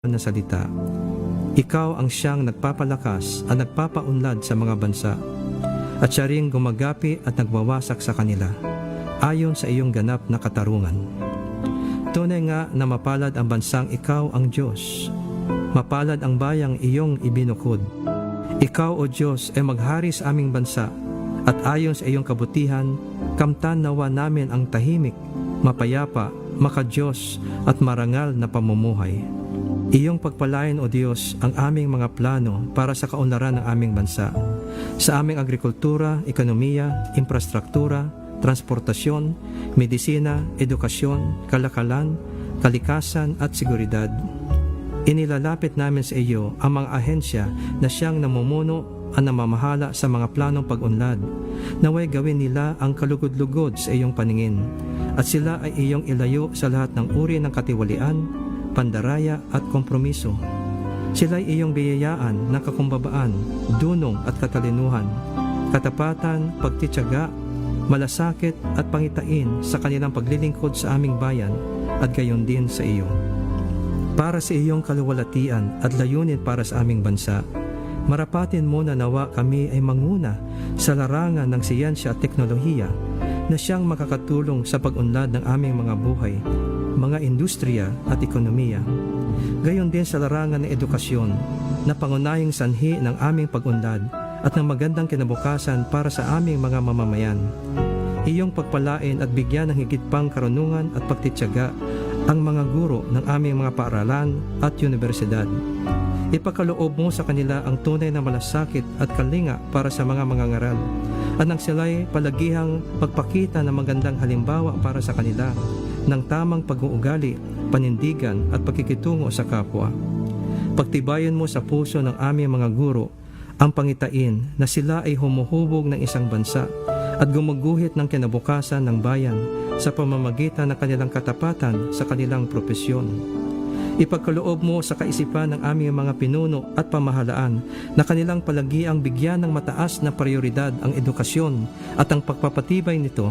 na salita. Ikaw ang siyang nagpapalakas at nagpapaunlad sa mga bansa, at siya ring gumagapi at nagwawasak sa kanila, ayon sa iyong ganap na katarungan. Tunay nga na mapalad ang bansang ikaw ang Diyos, mapalad ang bayang iyong ibinukod. Ikaw, O Diyos, ay maghari sa aming bansa, at ayon sa iyong kabutihan, kamtan nawa namin ang tahimik, mapayapa, makadiyos at marangal na pamumuhay. Iyong pagpalain, O Diyos, ang aming mga plano para sa kaunlaran ng aming bansa, sa aming agrikultura, ekonomiya, infrastruktura, transportasyon, medisina, edukasyon, kalakalan, kalikasan at seguridad. Inilalapit namin sa iyo ang mga ahensya na siyang namumuno at namamahala sa mga planong pag-unlad. Naway gawin nila ang kalugod-lugod sa iyong paningin, at sila ay iyong ilayo sa lahat ng uri ng katiwalian, pandaraya at kompromiso. Sila ay iyong biyayaan ng kakumbabaan, dunong at katalinuhan, katapatan, pagtityaga, malasakit at pangitain sa kanilang paglilingkod sa aming bayan at gayon din sa iyo. Para sa iyong kaluwalhatian at layunin para sa aming bansa, marapatin mo na nawa kami ay manguna sa larangan ng siyensya at teknolohiya na siyang makakatulong sa pag-unlad ng aming mga buhay, mga industriya at ekonomiya. Gayon din sa larangan ng edukasyon na pangunahing sanhi ng aming pag-unlad at ng magandang kinabukasan para sa aming mga mamamayan. Iyong pagpalain at bigyan ng higit pang karunungan at pagtityaga ang mga guro ng aming mga paaralan at universidad. Ipakaloob mo sa kanila ang tunay na malasakit at kalinga para sa mga mangangaral, at nang sila'y palagihang pagpakita ng magandang halimbawa para sa kanila ng tamang pag-uugali, panindigan at pagkikitungo sa kapwa. Pagtibayan mo sa puso ng aming mga guro ang pangitain na sila ay humuhubog ng isang bansa at gumuguhit ng kinabukasan ng bayan sa pamamagitan ng kanilang katapatan sa kanilang propesyon. Ipagkaloob mo sa kaisipan ng aming mga pinuno at pamahalaan na kanilang palagiang bigyan ng mataas na prioridad ang edukasyon at ang pagpapatibay nito,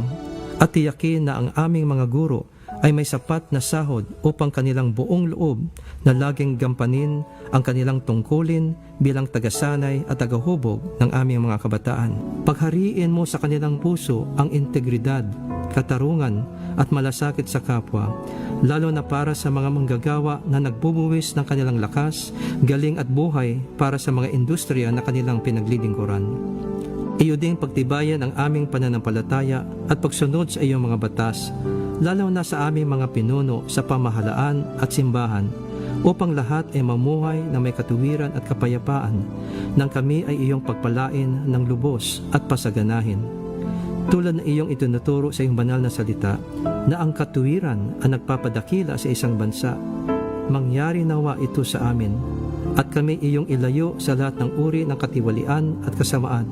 at tiyakin na ang aming mga guro ay may sapat na sahod upang kanilang buong loob na laging gampanin ang kanilang tungkulin bilang tagasanay at tagahubog ng aming mga kabataan. Paghariin mo sa kanilang puso ang integridad, katarungan at malasakit sa kapwa, lalo na para sa mga manggagawa na nagbubuwis ng kanilang lakas, galing at buhay para sa mga industriya na kanilang pinaglilingkuran. Iyo ding pagtibayan ang aming pananampalataya at pagsunod sa iyong mga batas, lalo na sa aming mga pinuno sa pamahalaan at simbahan, upang lahat ay mamuhay na may katuwiran at kapayapaan, nang kami ay iyong pagpalain ng lubos at pasaganahin. Tulad na iyong itinuturo sa iyong banal na salita, na ang katuwiran ang nagpapadakila sa isang bansa, mangyari nawa ito sa amin, at kami iyong ilayo sa lahat ng uri ng katiwalian at kasamaan,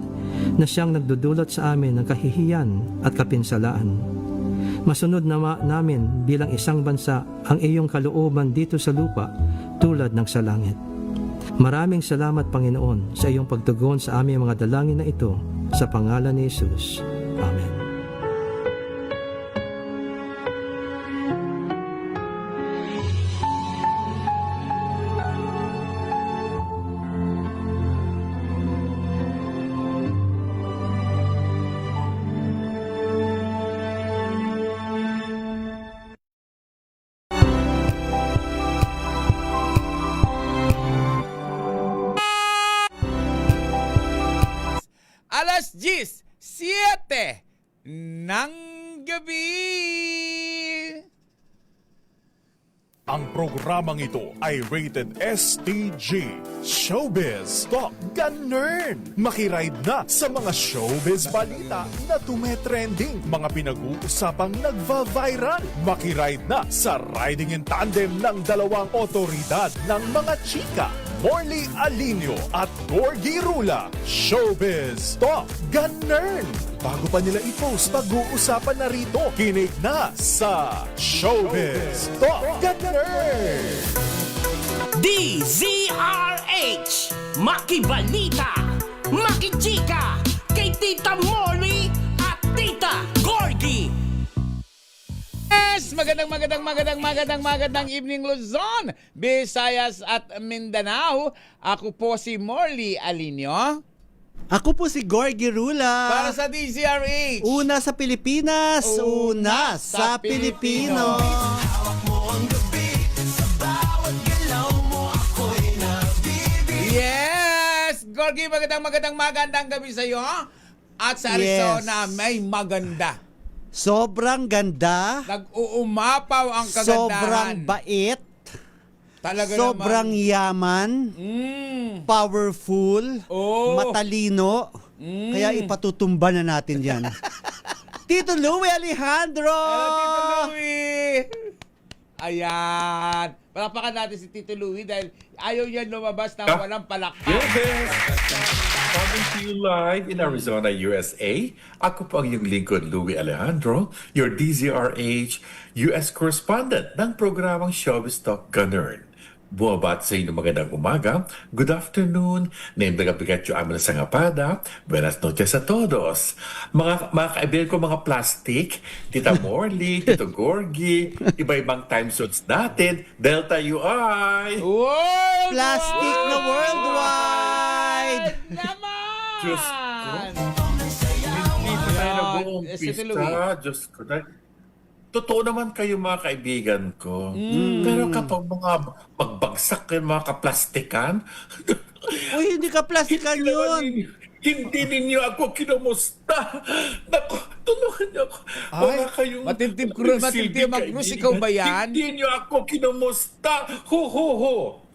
na siyang nagdudulot sa amin ng kahihiyan at kapinsalaan. Masunod nawa namin bilang isang bansa ang iyong kalooban dito sa lupa tulad ng sa langit. Maraming salamat, Panginoon, sa iyong pagtugon sa aming mga dalangin na ito, sa pangalan ni Jesus. Amen. Alas 10:07 ng gabi. Ang programang ito ay rated STG. Showbiz Talk Ganern! Makiride na sa mga showbiz balita na tumetrending, mga pinag-uusapang nagva-viral. Makiride na sa riding in tandem ng dalawang otoridad ng mga chika, Morley Alinio at Gorgie Rula. Showbiz Talk Ganern! Bago pa nila i-post, pag-uusapan na rito. Kinig na sa Showbiz Talk Ganern! DZRH Makibalita, Makichika, kay Tita Molly at Tita Gorgie. Yes! Magandang evening Luzon, Visayas at Mindanao. Ako po si Morley Alinio. Ako po si Gorgie Rula. Para sa DZRH. Una sa Pilipinas, una sa Pilipino. Yes! Gorgie, magandang gabi sa iyo. At sa Arizona, may maganda. Sobrang ganda, Nag-uumapaw ang kagandahan. sobrang bait, Talaga sobrang naman. yaman, powerful, Oh. matalino. Kaya ipatutumba na natin yan. Tito Louie Alejandro! Tito Louie! Ayan. Palapakan natin si Tito Louie dahil ayaw niya lumabas ng walang palakpak. Yes! Coming to you live in Arizona, USA. Ako po ang iyong lingkod, Louie Alejandro, your DZRH US correspondent ng programang Showbiz Talk Ganern. Bumabat sa inyo magandang umaga, good afternoon, naimbigat-bigat yung amin sa ngapada, buenas noches a todos. Mga kaibigan ko mga plastic, Tita Morley, Tito Gorgie, iba-ibang time zones natin, Delta UI. Worldwide! Plastic na worldwide! Naman! Diyos ko. Hindi pa tayo Si Tito Louie. nag-uumpisa. Diyos ko. Totoo naman kayo mga kaibigan ko. Pero kapag mga magbagsak kayo mga kaplastikan, Uy, hindi ka plastikan yun. hindi ninyo ako kinumusta. Naku, tulungan niyo ako. Wala kayong Matintib silbi, Magnus, kaibigan. ikaw ba yan? Hindi niyo ako kinumusta. Ho.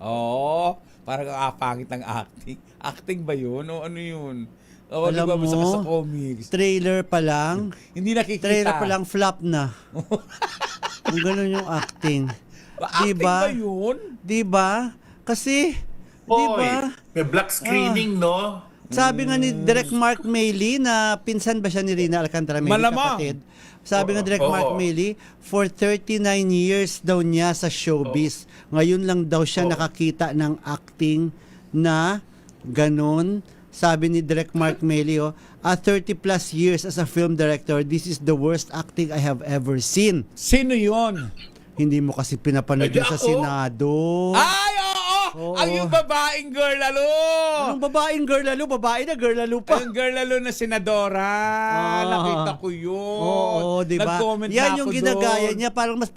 Oo. Parang pangit ng acting. Acting ba yun? O ano yun? O, Alam di ba, basta mo, sa comics. Trailer pa lang, Hindi nakikita. trailer pa lang flop na. Kung ganun yung acting. Acting ba yun? Di ba? Kasi, di Hoy, ba? may black screening, no? Sabi nga ni Direk Mark Mayley na pinsan ba siya ni Rina Alcantara Mayley, Malamang. kapatid? Sabi nga Direk Oo. Mark Mayley, for 39 years daw niya sa showbiz. Ngayon lang daw siya nakakita ng acting na ganun. Sabi ni Direk Mark Mayley, 30 plus years as a film director, this is the worst acting I have ever seen. Sino yun? Hindi mo kasi pinapanood Ay, yun sa ako? Senado. Ay, oo! Oo. Ang yung babaeng girl lalo! Anong babaeng girl lalo? Babae na girl lalo pa. Ang girl lalo na senadora. Nakita ko yun. Oo, di ba? Nag-comment na Yan ako yung ginagaya doon. niya. Parang mas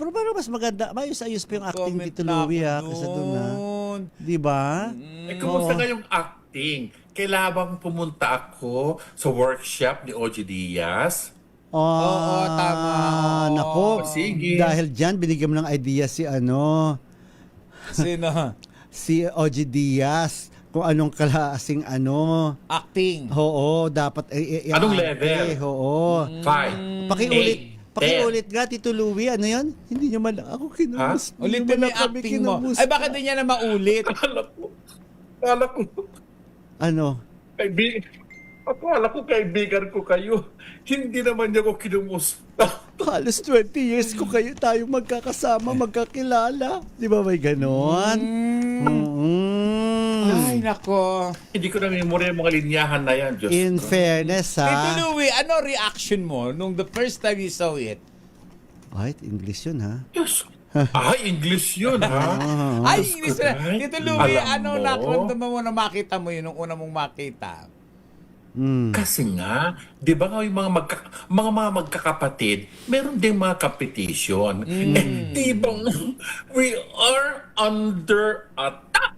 maganda. Ayos pa yung acting Nag-comment dito, na Louie, ako ha? Kasi doon, ha? doon. Di ba? Eh, kumusta nga yung acting? Kailangan pumunta ako sa workshop ni OG Diaz. Oo, tama. Nako, Sige. dahil dyan, binigyan mo ng idea si Sino? si OG Diaz, kung anong klaseng Acting. Oo, dapat Anong level? Oo. 5. Pakiulit nga, Tito Louie, ano yan? Hindi nyo man ako kinamus. Ulitin mo yung acting mo. Ay, bakit di niya na maulit? Akala ko, Ano? akala ko kaibigan ko kayo. Hindi naman niya ko kinumusta. Halos 20 years ko tayo magkakasama, magkakilala. Di ba may ganon? Ay, nako. Hindi ko na memorya yung mga linyahan na yan. Diyos In ko. fairness, Tito ha? Louie, ano reaction mo nung the first time you saw it? Ay, English yun, ha? Diyos. Ay, English yun, ha? Ay, Diyos English ko, na. Day. Tito Louie, Alam ano mo? nakamdaman mo na makita mo yun nung una mong makita? Kasi nga, di ba nga yung mga magkakapatid, meron ding mga competition. Di ba we are under attack.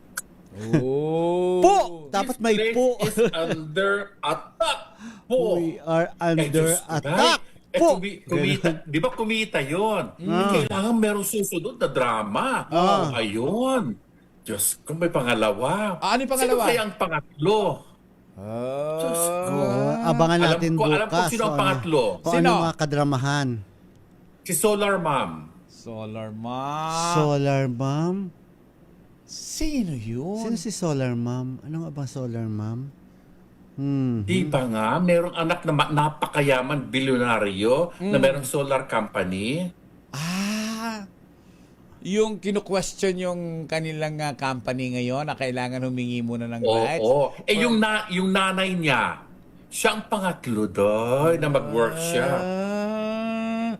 Oh. Po! Dapat may This po. place is under attack. Po. We are under Diyos ko, attack. Day. Po! Kumita, di ba kumita yun? Kailangan merong susunod na drama. Ayun. Diyos, kung may pangalawa. Ano yung pangalawa? Sino kaya ang pangatlo? Diyos ko. Abangan Alam natin ko- bukas. alam ko sino ang pangatlo. Kung Sino? ano mga kadramahan. Si Solar Mom. Solar Mom. Solar Mom? Sino yun? Sino si Solar Mom? Ano nga ba Solar Mom? Di ba nga, merong anak na napakayaman, bilyonaryo, na merong solar company. Yung kinu-question yung kanilang company ngayon na kailangan humingi muna ng Oo. rights. Yung nanay niya, siya ang pangatlo doy na mag-work siya.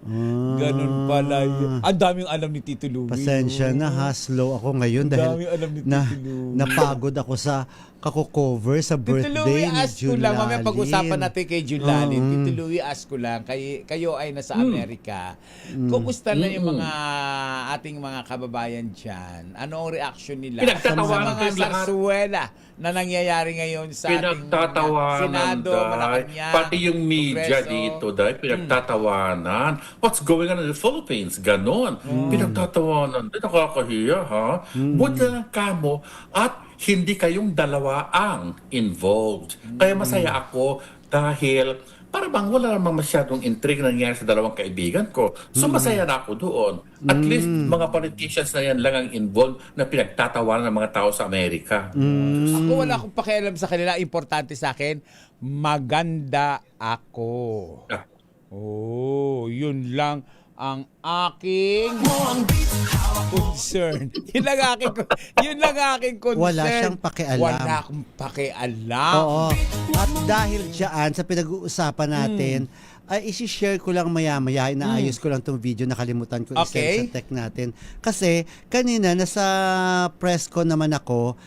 Ganun pala yun. Ang daming alam ni Tito Louie. Pasensya na ha, slow ako ngayon Ang dahil daming alam ni na, Tito Louie. napagod ako sa kako-cover sa Tito birthday Louie, ni ask ko lang, mamaya Julalin. pag-usapan natin kay Julalin. Tito Louie, ask ko lang, kayo ay nasa Amerika. Kumusta na yung mga ating mga kababayan dyan? Ano ang reaction nila sa Pinagtatawanan mga kayong lahat. sarsuela na nangyayari ngayon sa ating Pinagtatawanan, Senado, Malacanang, pati yung media Kongreso? dito, dahil pinagtatawanan. What's going on in the Philippines? Ganon. Pinagtatawanan. Nakakahiya, ha? Buti lang kamo at hindi kayong dalawa ang involved. Kaya masaya ako dahil para bang wala namang masyadong intrigue na nangyari sa dalawang kaibigan ko. So masaya na ako doon. At least mga politicians na yan lang ang involved na pinagtatawanan ng mga tao sa Amerika. Ako wala akong pakialam sa kanila. Importante sa akin, maganda ako. Ah. Oh, yun lang ang aking concern. Yun lang aking concern. Wala siyang pakialam. Wala akong pakialam. Oo. At dahil dyan, sa pinag-uusapan natin, ay isi-share ko lang maya-maya, inaayos ko lang tong video, nakalimutan ko Okay. i-send sa tech natin. Kasi kanina nasa press ko naman ako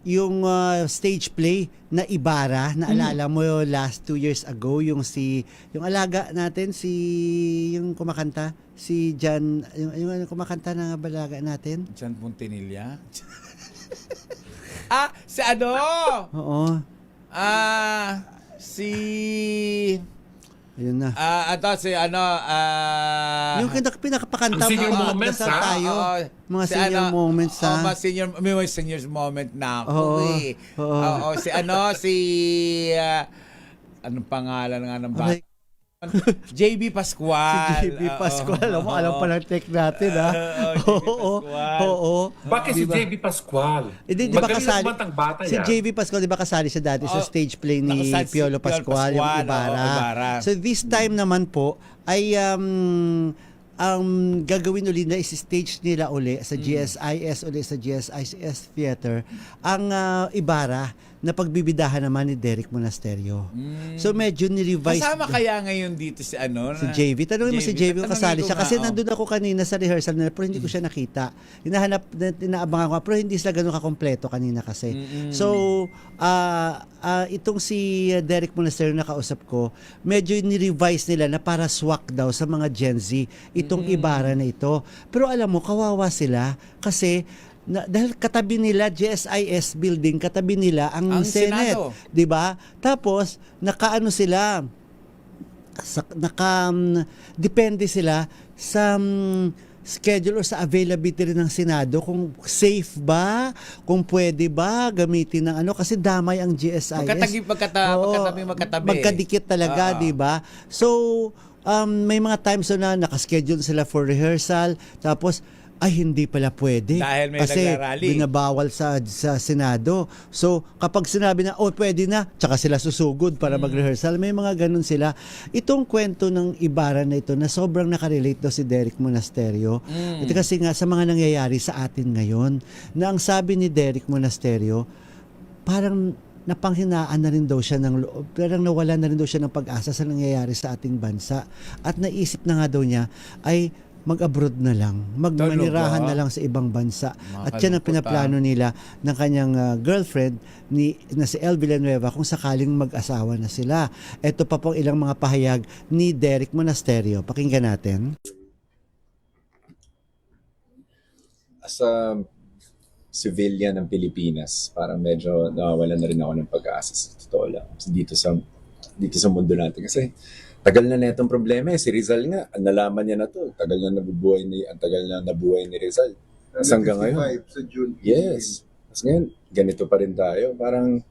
yung stage play na Ibarra, naalala mo last 2 years ago, yung alaga natin, yung kumakanta, si Jan, yung kumakanta na balaga natin. Jan Puntinilla? Si ano? Oo, Si... ayun na. Si ano, Yung pinakapakanta Ang senior mo, moments, magdasal ha? tayo. Mga si senior moments, ha? Mga may mga seniors moment na ako Oo, eh. oo. Anong pangalan nga ng Aray, bata? JB Pascual. si JB Pascual. Alam pa ng tech natin, ha? JB Pascual. Oo. Bakit si JB Pascual? Hindi, di ba Magaling kasali? naman ang bata Si yan. JB Pascual, di ba kasali siya dati sa stage play ni nakasali si Piolo Piolo Pascual, yung Pascual, Ibarra. oo, Ibarra. So this time naman po, ay ang gagawin uli na is-stage nila uli sa GSIS uli sa GSIS Theater ang Ibarra na pagbibidahan naman ni Derek Monasterio. So medyo ni-revise. Kasama kaya ngayon dito si ano? Si JV. Tanungin mo si JV kung kasali siya. Kasi nandun ako kanina sa rehearsal nila pero hindi ko siya nakita. Inaabangan ko pero hindi sila ganun kakompleto kanina kasi. So, itong si Derek Monasterio na kausap ko, medyo ni-revise nila na para swak daw sa mga Gen Z itong Ibarra na ito. Pero alam mo, kawawa sila kasi dahil katabi nila GSIS building, katabi nila ang Senate, Senado. 'di ba? Tapos depende sila sa schedule or sa availability rin ng Senado kung safe ba, kung pwede ba gamitin ng kasi damay ang GSIS. Magkatabi. Magkadikit talaga, 'di ba? So may mga times na nakaschedule sila for rehearsal, tapos ay hindi pala pwede Dahil may kasi nagrarally. binabawal sa Senado. So kapag sinabi na pwede na, tsaka sila susugod para mag-rehearsal, may mga ganun sila. Itong kwento ng Ibarra na ito na sobrang nakarelate daw si Derek Monasterio. Ito kasi nga sa mga nangyayari sa atin ngayon, na ang sabi ni Derek Monasterio, parang napanghinaan na rin daw siya ng loob, parang nawala na rin daw siya ng pag-asa sa nangyayari sa ating bansa. At naisip na nga daw niya ay mag-abroad na lang, magmanirahan na lang sa ibang bansa. At yan ang pinaplano nila ng kanyang girlfriend na si El Villanueva kung sakaling mag-asawa na sila. Ito pa pong ilang mga pahayag ni Derek Monasterio. Pakinggan natin. As a civilian ng Pilipinas, parang medyo nawawalan na rin ako ng pag-asa sa totoo lang dito sa mundo natin. Kasi tagal na itong problema Si Rizal nga, nalaman niya na to. Ang tagal na nabuhay ni Rizal. Tapos hanggang ngayon. Sa June 15. Yes. Tapos ngayon, ganito pa rin tayo. Parang,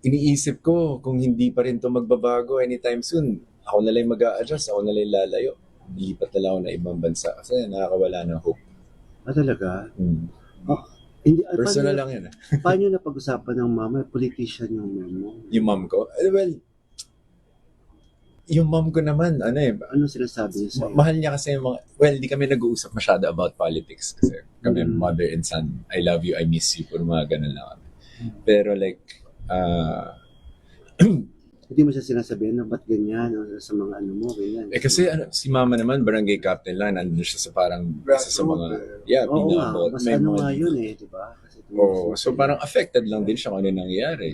iniisip ko kung hindi pa rin to magbabago anytime soon, ako na lang mag-a-adjust, ako na lang lalayo. Lipat na lang ako na ibang bansa kasi nakakawala ng hope. Talaga? Hindi, Personal lang yan. Paano na pag-usapan ng mama? Politician yung mom mo. Yung mom ko? Yung mom ko naman, Ano sinasabi niya sa'yo? mahal niya kasi yung mga, hindi kami nag-uusap masyado about politics kasi kami mother and son, I love you, I miss you, puro mga ganun lang kami. Pero Hindi mo siya sinasabihan na ba't ganyan o sa mga ano mo, ganyan. Kasi si mama naman, barangay captain lang, nandun siya sa parang isa sa mga, Oo nga, pinabot. mas May ano mga nga dito. yun eh, di ba? Kasi Oo, so parang affected lang din siya kung ano nangyayari.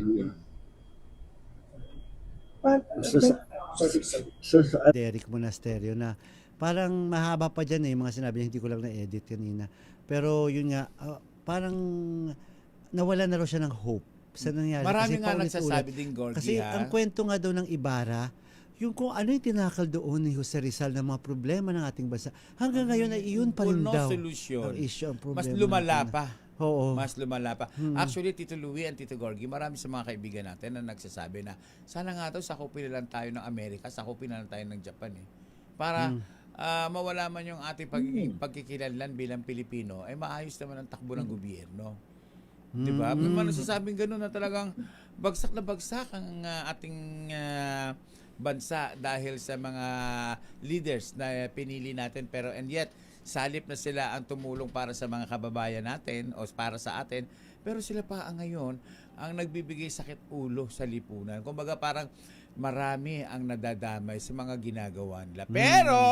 Derek Monasterio na parang mahaba pa dyan yung mga sinabi niya, hindi ko lang na-edit kanina. Pero yun nga, parang nawala na raw siya ng hope sa nangyari. Marami Kasi nga paulit-ulit. nagsasabi din, Gorgie, Kasi ang kwento nga daw ng Ibarra, yung kung ano yung tinakal doon ni Jose Rizal ng mga problema ng ating bansa, hanggang ngayon ay iyon pa rin Puno daw solusyon. ang issue, ang problema. Mas lumala natin. pa. Oo. Mas lumala pa. Actually, Tito Louie and Tito Gorgie, marami sa mga kaibigan natin na nagsasabi na sana nga daw sakupin na lang tayo ng Amerika, sakupin na lang tayo ng Japan eh. Para mawala man yung ating pagkikilanlan bilang Pilipino, ay maayos naman ang takbo ng gobyerno. Di ba? May mga nagsasabing gano'n na talagang bagsak na bagsak ang ating bansa dahil sa mga leaders na pinili natin, pero and yet salip na sila ang tumulong para sa mga kababayan natin o para sa atin, pero sila pa ang ngayon ang nagbibigay sakit ulo sa lipunan. Kumbaga parang marami ang nadadamay sa mga ginagawa nila. Pero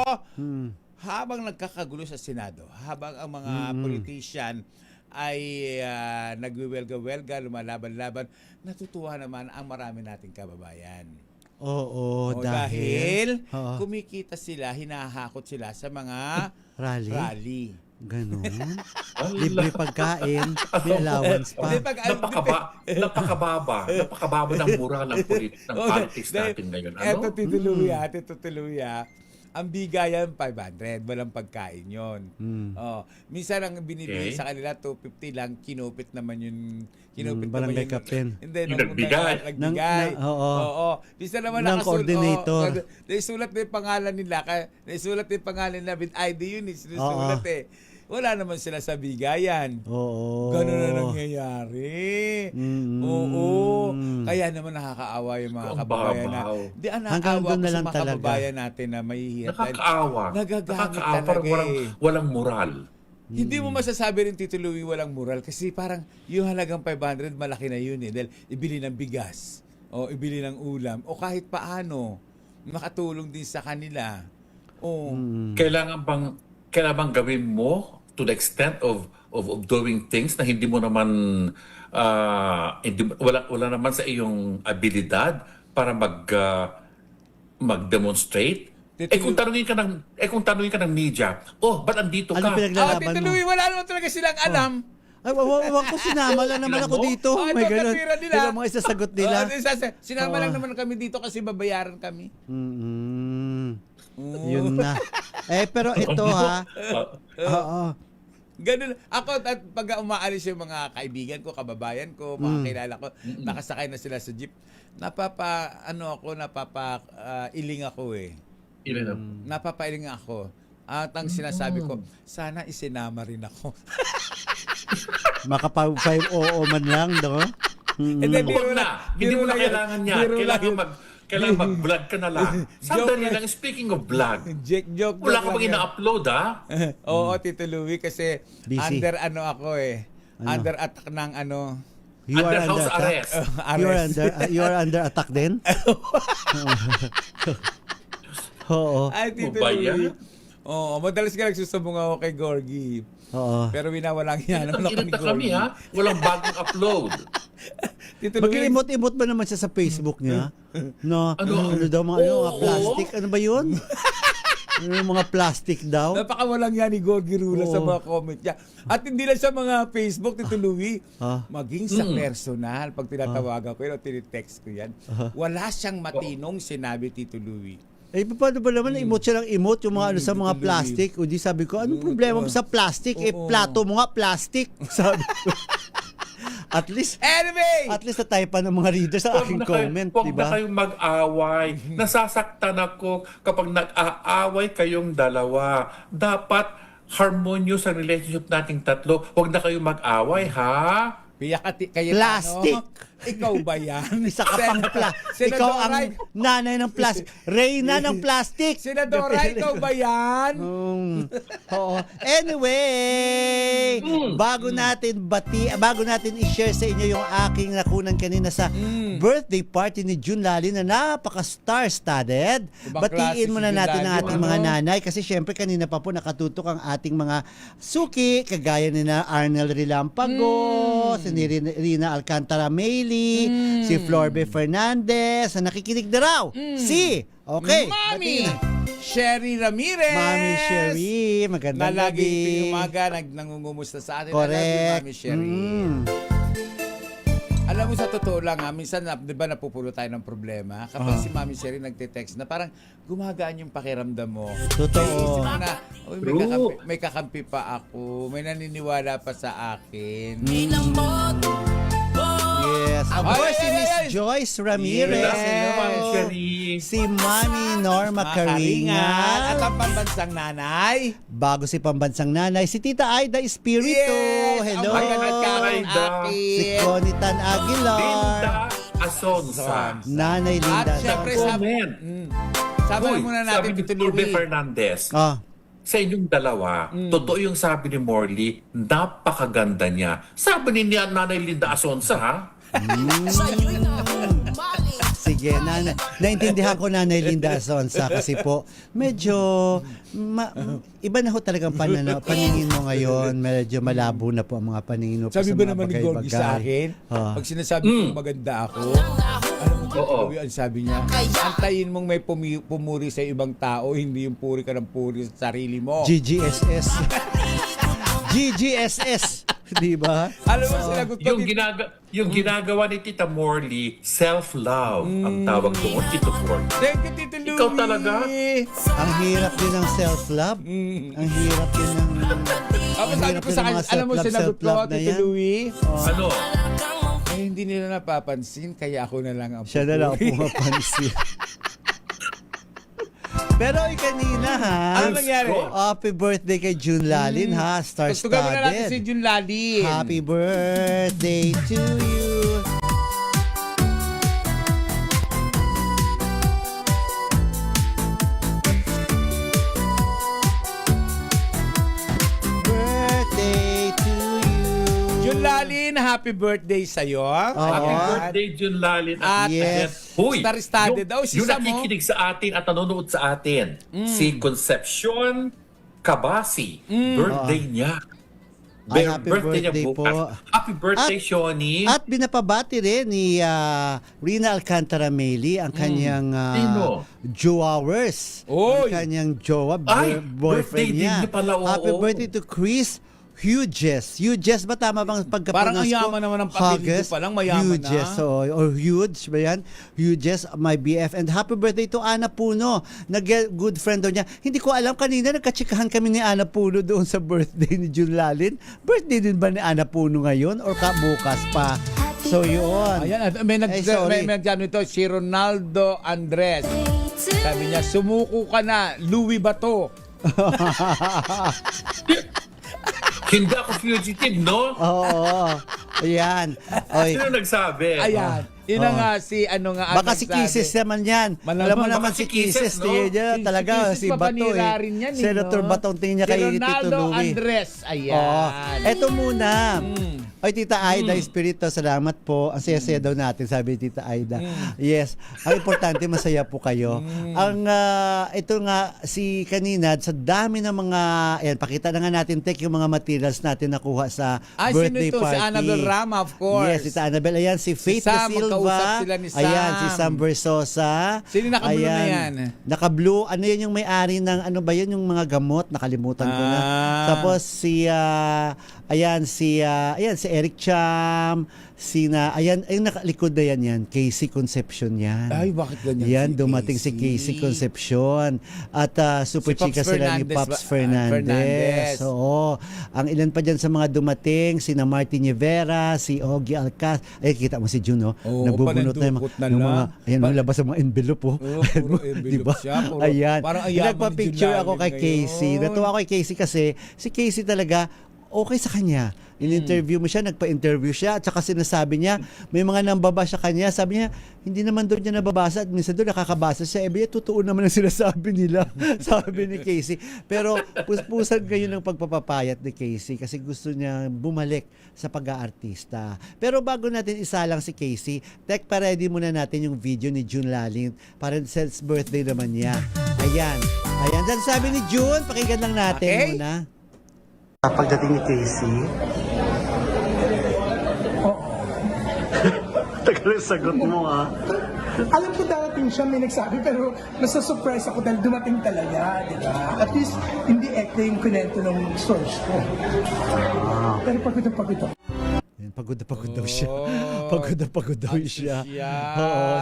habang nagkakagulo sa Senado, habang ang mga politician ay nagwiwelga-welga, lumalaban-laban, natutuwa naman ang marami nating kababayan. Oo, dahil Oo. kumikita sila, hinahakot sila sa mga rally. Ganon. Libre pagkain, may allowance pa. Hindi, Napakababa ng moral ng politics natin ngayon. Eto, Ano? Tito Tuluya, ang bigayan 500, walang pagkain yon. Minsan ang binibigay Okay. sa kanila 250 lang, kinupit naman yun. Kinupit barangay naman captain. Hindi, Yung nagbigay. nagbigay. Oo. Minsan naman Ng coordinator. naisulat na yung pangalan nila. Naisulat na yung pangalan nila with ID yun. Sinusulat eh. Wala naman sila sa bigayan. Oo. Ganun na nangyayari. Oo. Kaya naman nakakaawa yung mga Ang kababayan na. babaw. Di, ang Hanggang nakakaawa doon ko na sa lang mga talaga. kababayan natin na mahihirap. Nakakaawa. Nagagamit Parang talaga walang moral. Hindi mo masasabi rin, Tito Louie, walang moral. Kasi parang yung halagang 500, malaki na yun eh. Dahil ibili ng bigas, o ibili ng ulam, o kahit paano, makatulong din sa kanila. O, Kailangan bang gawin mo to the extent of doing things na hindi mo naman wala naman sa iyong abilidad para mag-demonstrate? Kung tanungin ka ng media, ba't andito Ano ka? pinaglalaban Tito mo? Louie, wala naman talaga silang alam. Ay, wag ko, sinama lang naman ako dito. Ito May ang ganun. katwira nila. Pero mga isasagot nila. Sinama lang naman kami dito kasi babayaran kami. Yun na. Pero ito ha. Oo. Ganun. Ako, at pag umaalis yung mga kaibigan ko, kababayan ko, mga kilala ko, nakasakay na sila sa jeep, napapailing ako eh. Napapailing ako. At ang sinasabi ko, sana isinama rin ako. Makapag-5 oo man lang, no? Hindi, Huwag na. Hindi mo na kailangan yan. Kailangan mag-vlog ka na lang. Sandali lang. Speaking of vlog, Joke wala ka lang bang yan. ina-upload, ha? Oo, Tito Louie, kasi Busy. under ako eh. Under attack ng You are Under house attack? arrest. You are under attack din? Oo. Ay, Tito Ba yan? Louie. Oo, madalas ka nagsusubong ako kay Gorgie. Oo. Pero winawalang yan naman ako ni Nakikita kami, Gorgie. ha? Walang bagong upload. Tito Louie, Mag-imot-imot ba naman siya sa Facebook niya? No, Ano? ano daw mga Oo. plastic? Ano ba yun? Ano yung mga plastic daw? napakawalang yan ni Gorgie Rula sa mga comment niya. At hindi lang sa mga Facebook, Tito Louie, maging sa personal, pag tinatawagan ko yun o tinitext ko yan, wala siyang matinong sinabi, Tito Louie. Eh, paano ba naman na-emote siya ng emote yung mga ano sa mga Tito plastic? O di sabi ko, anong problema mo sa plastic? Eh, Oo. plato mo nga, plastic. Sabi ko. At least na-type pa ng mga readers sa aking comment, Huwag di na ba? kayong mag-away. Nasasaktan ako kapag nag-aaway kayong dalawa. Dapat harmonious ang relationship nating tatlo. Huwag na kayong mag-away, ha? Kaya Plastic. Ikaw ba yan? Isa ka pang ikaw ang nanay ng plastic. Reyna ng plastic. Senadora, ikaw ba yan? Oo. Anyway, bago natin i-share sa inyo yung aking nakunan kanina sa birthday party ni June Lalin na napaka-star-studded. Ibang klase Batiin muna si June natin ang Lalin, ating mga nanay kasi syempre kanina pa po nakatutok ang ating mga suki kagaya ni na Arnel Rilampago, si Rina Alcantara Meili, si Florbe Fernandez na nakikinig na raw. Okay. Mami! batiin na. Sherry Ramirez! Mami Sherry, Na magandang lagi gabi. tuwing umaga nangungumusta sa atin. I love you, Correct. Mami Sherry. Alam mo, sa totoo lang, minsan, di ba, napupulo tayo ng problema? Kapag si Mami Sherry nagte-text na parang gumagaan yung pakiramdam mo. Totoo. Isip mo na, "Uy, may kakampi pa ako. May naniniwala pa sa akin." Yes. Of course, si Miss Ay. Joyce Ramirez. Yes. Ma'am Sherry. Si Mami Norma Caringal. At ang pambansang nanay. Bago si pambansang nanay, si Tita Aida Espiritu. Yes! Hello. Ang magandang Aida. Si akin. Conitan Aguilar. Linda Asonza. Nanay Linda. At syempre, Comment. sabi Uy, muna natin, sabi ni Tito Florbe Louie. Fernandez, Ah, sa inyong dalawa, totoo yung sabi ni Morley, napakaganda niya. Sabi ni Nanay Linda Asonza, ha? sige, naintindihan ko Nanay Linda Asonza kasi po medyo iba na ho talagang paningin mo ngayon. Medyo malabo na po ang mga paningin mo po Sabi sa ba mga naman ni Gorgie bagay-bagay. sa akin, pag sinasabi kong maganda ako, alam mo, Oo. ang sabi niya, antayin mong may pumuri sa ibang tao, hindi yung puri ka ng puri sa sarili mo. GGSS. GGSS. Di ba? Alam mo, sinagot ko, Yung ginagawa ni Tita Morley, self-love ang tawag doon, Tito Ford. thank you, Tito Louie. Ikaw talaga? Ang hirap din ng self-love. Ang hirap din ng... Tapos ang sabi hirap ko din sa ng mga kanya, alam mo, self-love, sinagot ko, self-love na Tito yan. Louie, Ano? ay hindi nila napapansin, kaya ako na lang ang Siya na lang ang pupuri. pumapansin. Pero kanina ha. Ano nangyari? Happy birthday kay June Lalin ha. Tugtugin muna natin si Star-studded. June Lalin. Happy birthday to you. Birthday to you. June Lalin, happy birthday sa'yo. Happy birthday, June Lalin. At Yes. Huy, star-studded daw, si yung Sam, nakikinig sa atin at nanonood sa atin, si Concepcion Cabasi, birthday niya. Ay, happy birthday niya po. bukas. Happy birthday, Shoni. At binapabati rin ni Rina Alcantara Meili ang kanyang Sino? jowawers. Oy! Ang kanyang jowa, Ay, boyfriend birthday din niya. niya pala, oo. Happy birthday to Chris Hughes. Hughes ba tama bang pagkapronounce Parang ang ko? yaman naman ng apelyido Hughes. pa lang, mayaman Hughes, na. or Hughes ba yan? Hughes, my BF. And happy birthday to Ana Puno. Good friend daw niya. Hindi ko alam, kanina nagkatsikahan kami ni Ana Puno doon sa birthday ni June Lalin. Birthday din ba ni Ana Puno ngayon or bukas pa? So yun. Ayan, at may sorry. nagjano ito, si Ronaldo Andres. Sabi niya, sumuko ka na, Louie Bato. Hindi ako fugitive, no? Oo. Ayan. Oy. Sino nagsabi? Ayan. Yun na nga si ano nga. Baka si Kisses naman yan. Malamang. Alam mo naman Baka si si Kisses, Kisses. no? Talaga, Si si Kisses, Bato papanira eh. rin yan, Senator no? Batong tingin niya Si kay Tito Ronaldo Louie. Andres. Ayan. Oo. Eto muna. Oy, Tita Aida Espiritu, salamat po. Ang saya-saya daw natin, sabi ni Tita Aida. Yes. Ang importante, masaya po kayo. Ang, ito nga, si kanina, sa dami ng mga, ayan, pakita na nga natin, take yung mga materials natin nakuha sa birthday sino ito? party. Si Annabel Rama, of course. Yes, Tita Annabel. Ayan, si Faith Sam, De Silva. magkausap sila ni Sam. Ayan, si Sam Versosa. Sino yung naka-blue na yan? Naka-blue. Ano yun yung may-ari ng, ano ba yun, yung mga gamot? Nakalimutan ko na. Tapos si, ayan, si Eric Cham, ayan, ay nakalikod na yan, Casey Concepcion yan. Ay, bakit ganyan Yan, si dumating si Casey Concepcion. At super Si Pops chika sila ni Fernandez Pops ba? Fernandez. Fernandez. Oo. Ang ilan pa dyan sa mga dumating, sina Martin Rivera, si Ogie Alcaz. Ay, kita mo si June, no? Oo, Nagbubunot na panandukot na yung lang. mga, ayan, mga labas ng mga envelope, oh. Oo, puro envelope Diba? siya, puro- Ayan. parang ayaman ni Nagpa-picture June ako kay Lalin Casey. ngayon. Natuwa ako kay Casey kasi si Casey talaga okay sa kanya. In-interview mo siya, nagpa-interview siya, at saka sinasabi niya, may mga nambaba sa kanya, sabi niya, hindi naman doon niya nababasa, at minsan doon nakakabasa siya, totoo naman ang sinasabi nila, sabi ni Casey. Pero puspusan ngayon ng pagpapapayat ni Casey kasi gusto niya bumalik sa pag-aartista. Pero bago natin isalang si Casey, pa-ready muna natin yung video ni June Lalin para sa birthday naman niya. Ayan. Ayan, sabi ni June, pakinggan lang natin Okay. muna. Pagdating ni Casey. Tagal yung sagot mo Alam ko darating siya, may nagsabi, pero nasa-surprise ako dahil dumating talaga, di ba? At least, hindi ekta yung kunento ng source ko. Pero pagod na pagod ako. Pagod na pagod daw siya. Oh, Pagod na pagod daw siya. Yan. Oo,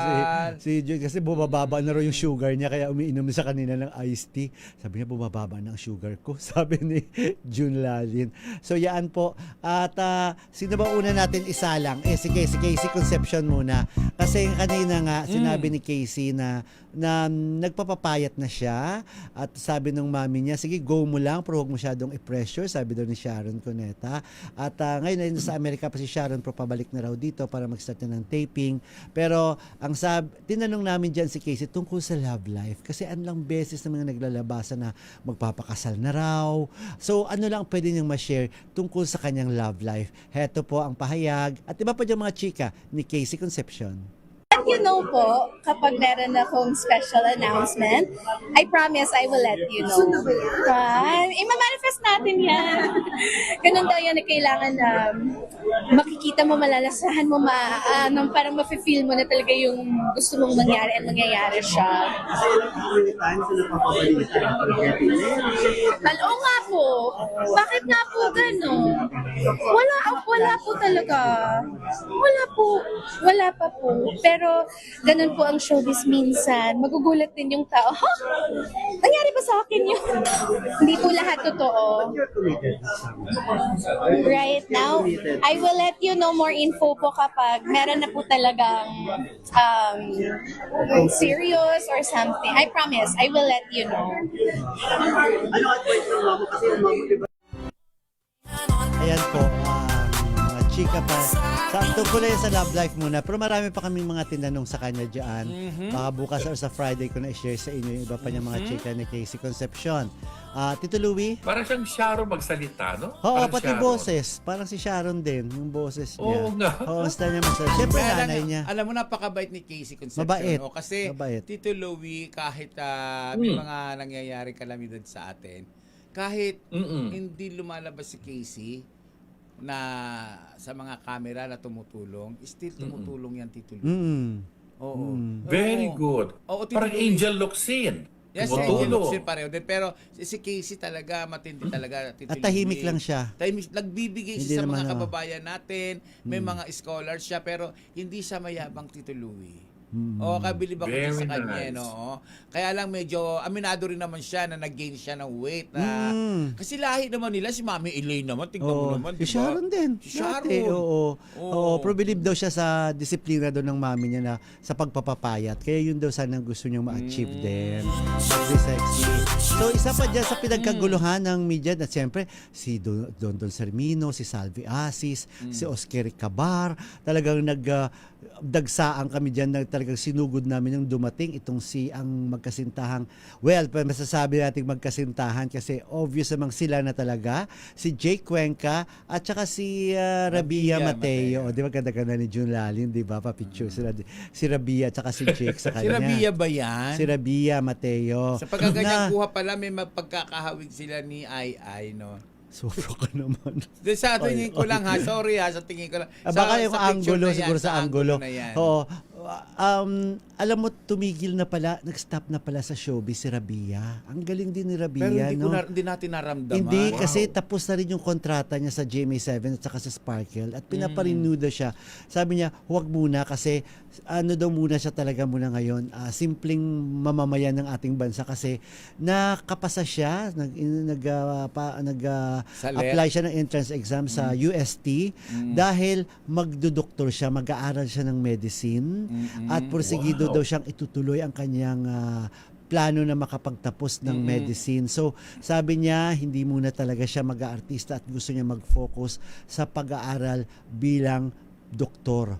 si June kasi bumababa na raw yung sugar niya kaya umiinom sa kanina ng iced tea. Sabi niya bumababa na ang sugar ko. Sabi ni June Lalin. So yan po. At sino ba una natin isalang? Si Casey Concepcion muna. Kasi kanina nga sinabi ni Casey na nagpapapayat na siya at sabi ng mami niya, sige go mo lang pero huwag masyadong i-pressure, sabi daw ni Sharon Cuneta. At ngayon sa Amerika pa si Sharon pero pabalik na raw dito para mag-start na ng taping. Pero ang tinanong namin dyan si Casey tungkol sa love life kasi anlang beses na mga naglalabasan na magpapakasal na raw. So ano lang pwede niyang ma-share tungkol sa kanyang love life. Heto po ang pahayag at iba pa dyan mga chika ni Casey Concepcion. Let you know po, kapag meron akong special announcement, I promise I will let you know. I-manifest natin yan. Ganun daw yan na kailangan makikita mo, malalasahan mo, parang mafe-feel mo na talaga yung gusto mong mangyari at mangyayari siya. Oo nga po. Bakit nga po gano'n? Wala po talaga. Wala pa po. Pero ganun po ang showbiz minsan. Magugulat din yung tao, ha? Nangyari ba sa akin yun? Hindi po lahat totoo. Right now, I will let you know more info po kapag meron na po talagang serious or something. I promise, I will let you know. Ayan po, mga chika pa. Sakto ko lang sa love life muna. Pero marami pa kaming mga tinanong sa kanya dyan. Baka bukas or sa Friday ko na i-share sa inyo yung iba pa niya mga chika ni Casey Concepcion. Tito Louie? Parang siyang Sharon magsalita, no? Oo, Parang pati Sharon. boses. Parang si Sharon din, yung boses niya. Oo nga. Oo, basta niya magsalita. Siyempre, Kaya nanay lang, niya. Alam mo, napakabait ni Casey Concepcion. Mabait. Kasi Mabait. Tito Louie, kahit may mga nangyayari kalamidad sa atin, kahit hindi lumalabas si Casey na sa mga camera na tumutulong, still tumutulong yan, Tito Louie. Oo. Very Oo. good. Oo, Tito Parang Louie. Angel Locsin. Yes, si Angel Locsin pareho din. Pero si Casey talaga, matindi talaga. Tito At tahimik Louie. lang siya. Tahimik, nagbibigay Hindi siya sa naman, mga kababayan natin. May mga scholars siya, pero hindi siya mayabang, Tito Louie. O, kabilib ako din Very sa kanya, nice. no? Kaya lang medyo, aminado rin naman siya na nag-gain siya ng weight. Kasi lahi naman nila, si Mami Elaine naman, tignan mo naman, Si diba? Sharon din. Si Sharon. Dati, oo. Oo. Pero believe daw siya sa disiplina daw ng mami niya na sa pagpapapayat. Kaya yun daw sana gusto niyang ma-achieve din. Sexy. So, isa pa dyan sa pinagkaguluhan ng media na siyempre, si Don Sermino, si Salvi Asis, si Oscar Cabar, talagang dagsaan kami dyan na talagang sinugod namin yung dumating itong ang magkasintahang, masasabi natin magkasintahan kasi obvious namang sila na talaga, si Jake Cuenca at saka si Rabia Mateo. Di ba ganda-ganda ni June Lalin, di ba? Pa-picture sila. Si Rabia at saka si Jake sa Si kanya. Rabia ba yan? Si Rabia Mateo. Sa pagkaganyang kuha pala, may mapagkakahawig sila ni Ai, no? Sobra ka naman. Sa tingin ko lang ha, sorry ha, sa tingin ko lang. Baka yung sa picture angulo, na yan, siguro sa angulo. na yan. Oo. Alam mo, tumigil na pala, nag-stop na pala sa showbiz si Rabia. Ang galing din ni Rabia, Pero no? hindi natin naramdaman. Hindi, kasi tapos na rin yung kontrata niya sa GMA7 at saka sa Sparkle at pinaparenew daw siya. Sabi niya, huwag muna kasi daw muna siya talaga muna ngayon. Simpleng mamamayan ng ating bansa kasi nakapasa siya, nag-apply siya ng entrance exam sa UST dahil magdodoktor siya, mag-aaral siya ng medicine at porsigido daw siyang itutuloy ang kanyang plano na makapagtapos ng medicine. So, sabi niya, hindi muna talaga siya mag-aartista at gusto niya mag-focus sa pag-aaral bilang doktor.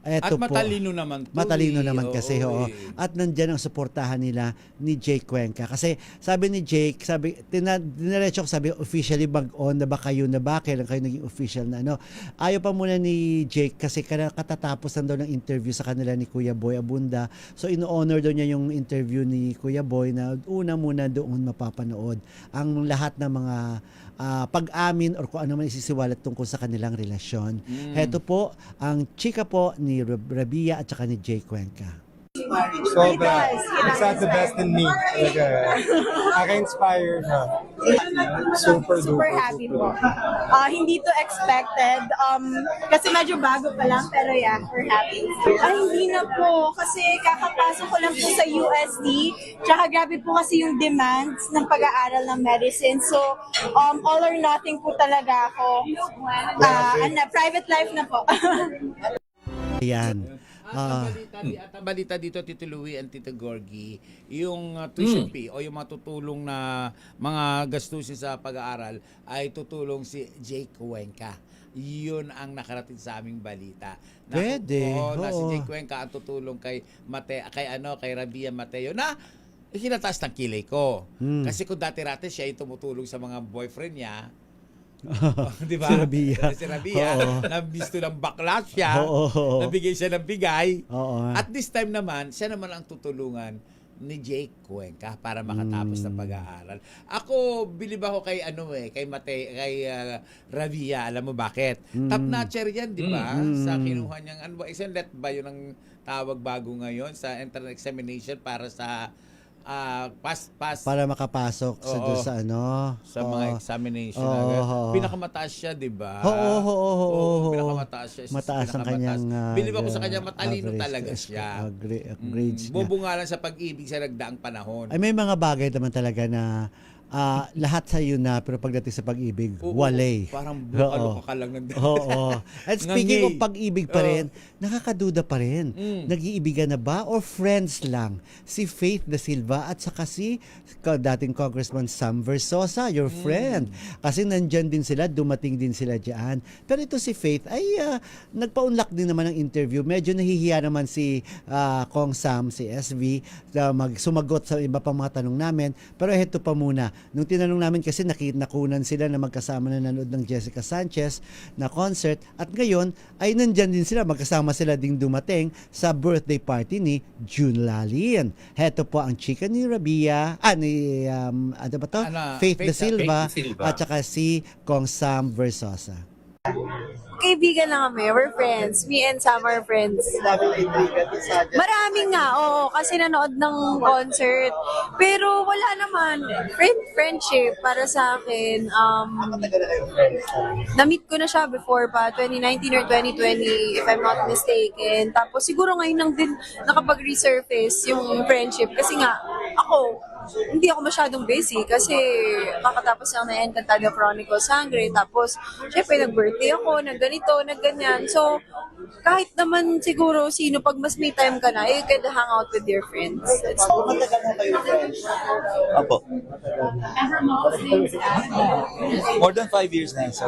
Eto At matalino naman to. Matalino naman kasi, oo. eh. At nandyan ang suportahan nila ni Jake Cuenca. Kasi sabi ni Jake, diniretso ko, sabi, officially mag-on na ba kayo na ba? Kailan kayo naging official na ano? Ayaw pa muna ni Jake kasi katatapos lang daw ng interview sa kanila ni Kuya Boy Abunda. So, ino-honor daw niya yung interview ni Kuya Boy na una muna doon mapapanood ang lahat ng mga pag-amin or kung ano man isisiwalat tungkol sa kanilang relasyon. Heto po, ang chika po ni Rabia at saka ni Jay Cuenca. Sobra. It's not the best in me. Talaga. Naka-inspire na. Super happy po. Hindi to expected. Kasi medyo bago pa lang, pero yeah, we're happy. Hindi na po. Kasi kakapasok ko lang po sa USD. Tsaka grabe po kasi yung demands ng pag-aaral ng medicine. So, all or nothing po talaga ako. Private life na po. Ayan. At ang balita dito, Tito Louie and Tito Gorgie, yung tuition fee o yung matutulong na mga gastusin sa pag-aaral ay tutulong si Jake Cuenca. Yun ang nakarating sa aming balita. Pwede. Na si Oo. Jake Cuenca ang tutulong kay Rabia Mateo na hinataas ng kilay ko. Kasi kung dati-rati siya yung tumutulong sa mga boyfriend niya, di ba? Si Rabia. Si Rabia. Oo. Nabisto ng bakla siya. Oo. Nabigay siya ng bigay. Oo. At this time naman, siya naman ang tutulungan ni Jake Cuenca para makatapos ng pag-aaral. Ako, bilib ako kay Rabia. Alam mo bakit? Top notcher yan, di ba? Sa kinuha niyang, isang let ba yun ang tawag bago ngayon sa entrance examination para sa pass Para makapasok sa doon sa ano. sa mga examination. Pinakamataas siya, di ba? Oo. Pinakamataas siya. Mataas ang kanyang Bilib ako sa kanya, matalino average talaga siya. Grades niya. Bobo nga lang sa pag-ibig sa nagdaang panahon. Ay, may mga bagay naman talaga na lahat sa iyo na, pero pagdating sa pag-ibig, Oo, walay. Parang Oo. ka lang ng Oo. And speaking Ngangay. of pag-ibig pa rin, nakakaduda pa rin. Nag-iibigan na ba or friends lang? Si Faith Da Silva at saka si dating Congressman Sam Versosa, your friend. Kasi nandyan din sila, dumating din sila dyan. Pero ito si Faith ay nagpa-unlock din naman ng interview. Medyo nahihiya naman si Kong Sam, si SV, sumagot sa iba pang mga tanong namin. Pero heto pa muna. Nung tinanong namin kasi nakunan sila na magkasama na nanood ng Jessica Sanchez na concert at ngayon ay nandyan din sila, magkasama sila ding dumating sa birthday party ni June Lalin. Heto po ang chika ni Rabia, Faith Da Silva at saka si Kong Sam Versosa. Kaibigan lang kami. We're friends. Me and Sam are friends. Marami nga, oo. Kasi nanood ng concert. Pero wala naman. Friendship para sa akin. Na-meet ko na siya before pa, 2019 or 2020, if I'm not mistaken. Tapos siguro ngayon lang din nakapag-resurface yung friendship. Kasi nga, ako, hindi ako masyadong busy kasi kakatapos lang na Encantada Chronicles Sangre. Tapos, syempre, nag-birthday ako, nag-ganito, nag-ganyan. So, kahit naman siguro sino, pag mas may time ka na, you can hang out with your friends. Matagal na kayo friends? Opo. More than 5 years na. So,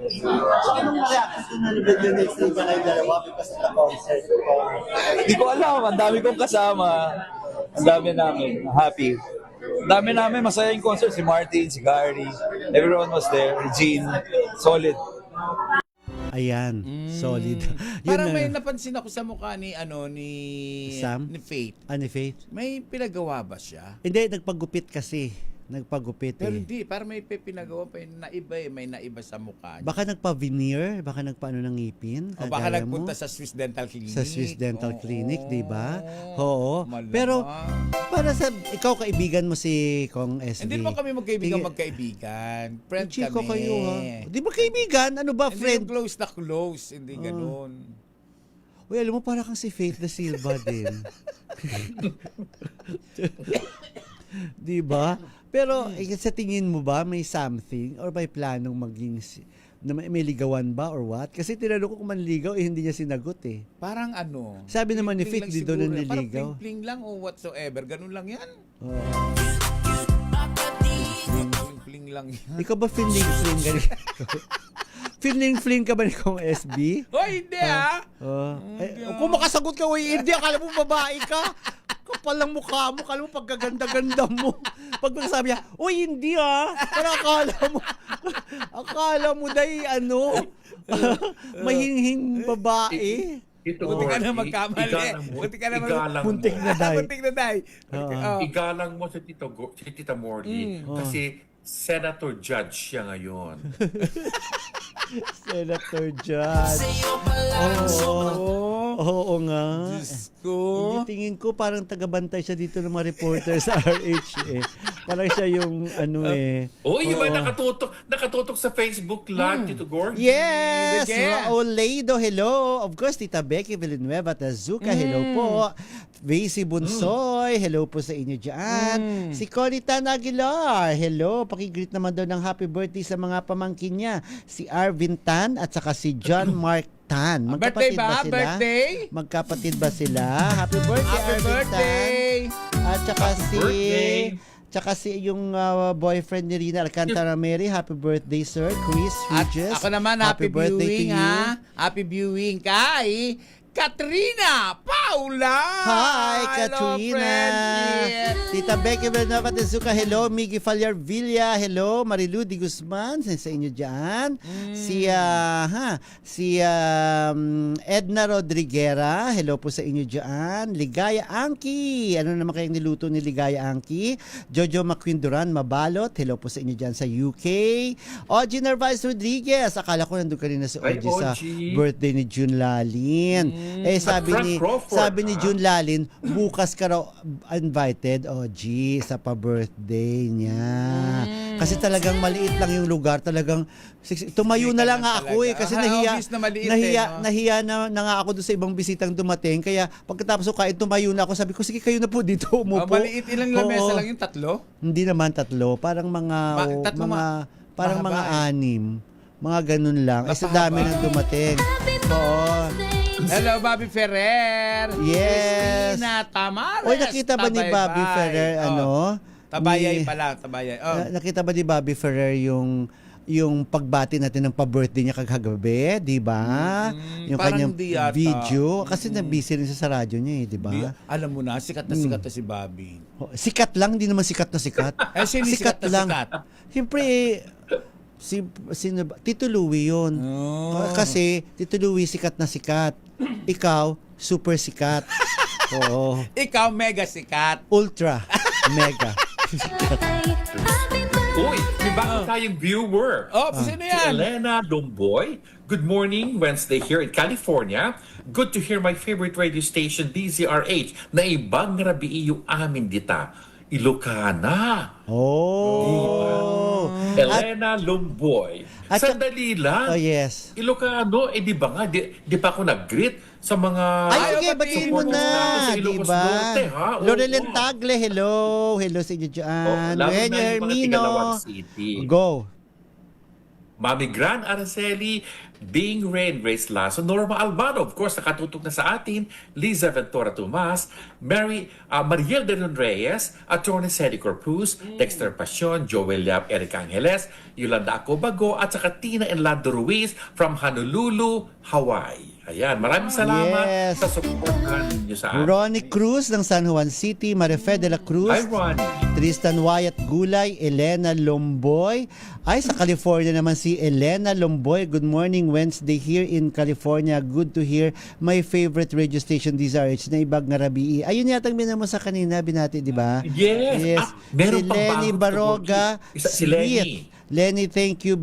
Anong reaction na video next day ka kayo dalawa because of the concert? di ko alam. Ang dami kong kasama. Ang dami namin. Happy. Ang dami namin. Masaya yung concert. Si Martin, si Gary. Everyone was there. Regine. Solid. Ayan, solid. Yun Parang na. may napansin ako sa mukha ni Sam? ni Faith. Ni Faith? May pinagawa ba siya? Hindi, nagpagupit kasi. Pero hindi, parang may pinagawa pa yung naiba may naiba sa mukha niya. Baka nagpa-veneer, baka nagpaano ng ngipin. O baka kagaya nagpunta mo. sa Swiss Dental Clinic. Sa Swiss Dental Oo. Clinic, di ba? Oo. Malamang. Pero para sa ikaw kaibigan mo si Kong SB. Hindi naman kami magkaibigan. Friend Chiko kami. kayo ha. Di ba kaibigan? Ano ba Hindi friend? yung close na close. Hindi ganun. Uy, alam mo para kang si Faith Da Silva din. Di ba? Pero sa tingin mo ba may something or may planong maging na may ligawan ba or what? Kasi tinanong ko kung manligaw, hindi niya sinagot eh. Parang ano? Sabi naman ni pling-pling Fitz, lang di daw siguro. nanliligaw. Parang pling-pling lang o whatsoever. Ganun lang yan. Pling-pling lang yan. Ikaw ba feeling-fling ka? Feeling-fling ka ba ni Kong SB? Hoy, hindi Kung makasagot ka, hindi, akala mo babae ka. Kapal lang mukha mo, akala mo pagkaganda-ganda mo. Pag sabi niya, uy, hindi Pero akala mo dahil mahinghing babae. Buti ka na magkamali. Buti ka na Muntik na day. Muntik na day. Igalang mo si Tita Morley kasi Senator Judge siya ngayon. Senator Judge. Oo nga. Diyos ko. Tingin ko parang tagabantay siya dito ng mga reporter sa RH eh. Parang siya yung Yung ba nakatutok sa Facebook Live, Tito Gorg? Yes! Raul Leido, hello. Of course, Tita Becky Villanueva Tazuka, hello po. Vacy Bunsoy, hello po sa inyo dyan. Si Connie Tan Aguilar, hello. Pakigreet naman daw ng happy birthday sa mga pamangkin niya. Si Arvin Tan at saka si John Mark Tan. Birthday Magkapatid ba sila? Birthday? Magkapatid ba sila? Happy birthday, Happy Arvin birthday! Tan. At saka si yung boyfriend ni Rina Alcantara Mary, happy birthday sir, Chris At Hughes. ako naman, happy birthday viewing to you. Happy viewing kay Katrina Paula! Hi, Hello, Katrina! friendship! Tita Becky Villanueva Tezuka, hello. Miggy Falyar Villa, hello. Marilu Di Guzman, sa inyo dyan. Si Edna Rodriguera, hello po sa inyo dyan. Ligaya Angki, ano naman kayang niluto ni Ligaya Angki? Jojo Maquinduran Mabalot, hello po sa inyo dyan sa UK. Ogie Narvaez Rodriguez, akala ko nandun kanina si Ogie sa birthday ni June Lalin. Sabi ni June Lalin, bukas ka raw invited, Ogie, sa pa-birthday niya. Kasi talagang maliit lang yung lugar, talagang tumayo na lang nga ako kasi nahiya na nga ako doon sa ibang bisitang dumating, kaya pagkatapos ko kain, tumayo na ako, sabi ko, sige kayo na po dito, umupo. Maliit, ilang lamesa lang yung 3? Hindi naman 3, parang mga anim. Mga ganun lang. Sa dami nang dumating. Oo. Hello, Bobby Ferrer. Yes. Christina Tamares. Oy, nakita ba ni Bobby Ferrer, Tabayay pala, tabayay. Nakita ba ni Bobby Ferrer yung pagbati natin ng pa-birthday niya kagabi, di ba? Yung kanyang video. Kasi na-busy rin siya sa radyo niya di ba? Alam mo na, sikat na si Bobby. Sikat lang, di naman sikat na sikat. Sikat lang. Siyempre, Tito Louie yun. Kasi Tito Louie sikat na sikat. Ikaw, super sikat. Oo. Ikaw, mega sikat. Ultra. Mega. Uy, may bago tayong viewer. Sino Si yan? Elena Lomboy. Good morning, Wednesday here in California. Good to hear my favorite radio station, DZRH, na ibang rabii yung amin dita. Ilocana. Elena Lomboy. Sandali lang. Oh, yes. Ilocano, di ba nga, di pa ako nag-greet sa mga... Sige, batiin mo na, di ba? Lorelen Tagle, hello. Hello sa inyo dyan. Eugenio Hermino. Go. Mami Gran Araceli, Bing Rain, Grace Lasso, Norma Albano, of course, nakatutok na sa atin, Liza Ventura Tomas, Mariel de Leon Reyes, Atty. Cedric Corpus, Dexter Pasion, Joel Yap, Eric Angeles, Yolanda Acobago, at saka Tina and Lando Ruiz from Honolulu, Hawaii. Ayan, maraming salamat sa supportan niyo sa atin. Ronnie Cruz ng San Juan City, Marife de la Cruz, Hi, Ronnie. Tristan Wyatt Gulay, Elena Lomboy. Ay, sa California naman si Elena Lomboy. Good morning, Wednesday here in California. Good to hear my favorite radio station, DZRH, na Ibag nga Rabii. Ayun yatang binamo sa kanina, binati, di ba? Yes. Si Lenny Baroga. Si Lenny. Lenny, thank you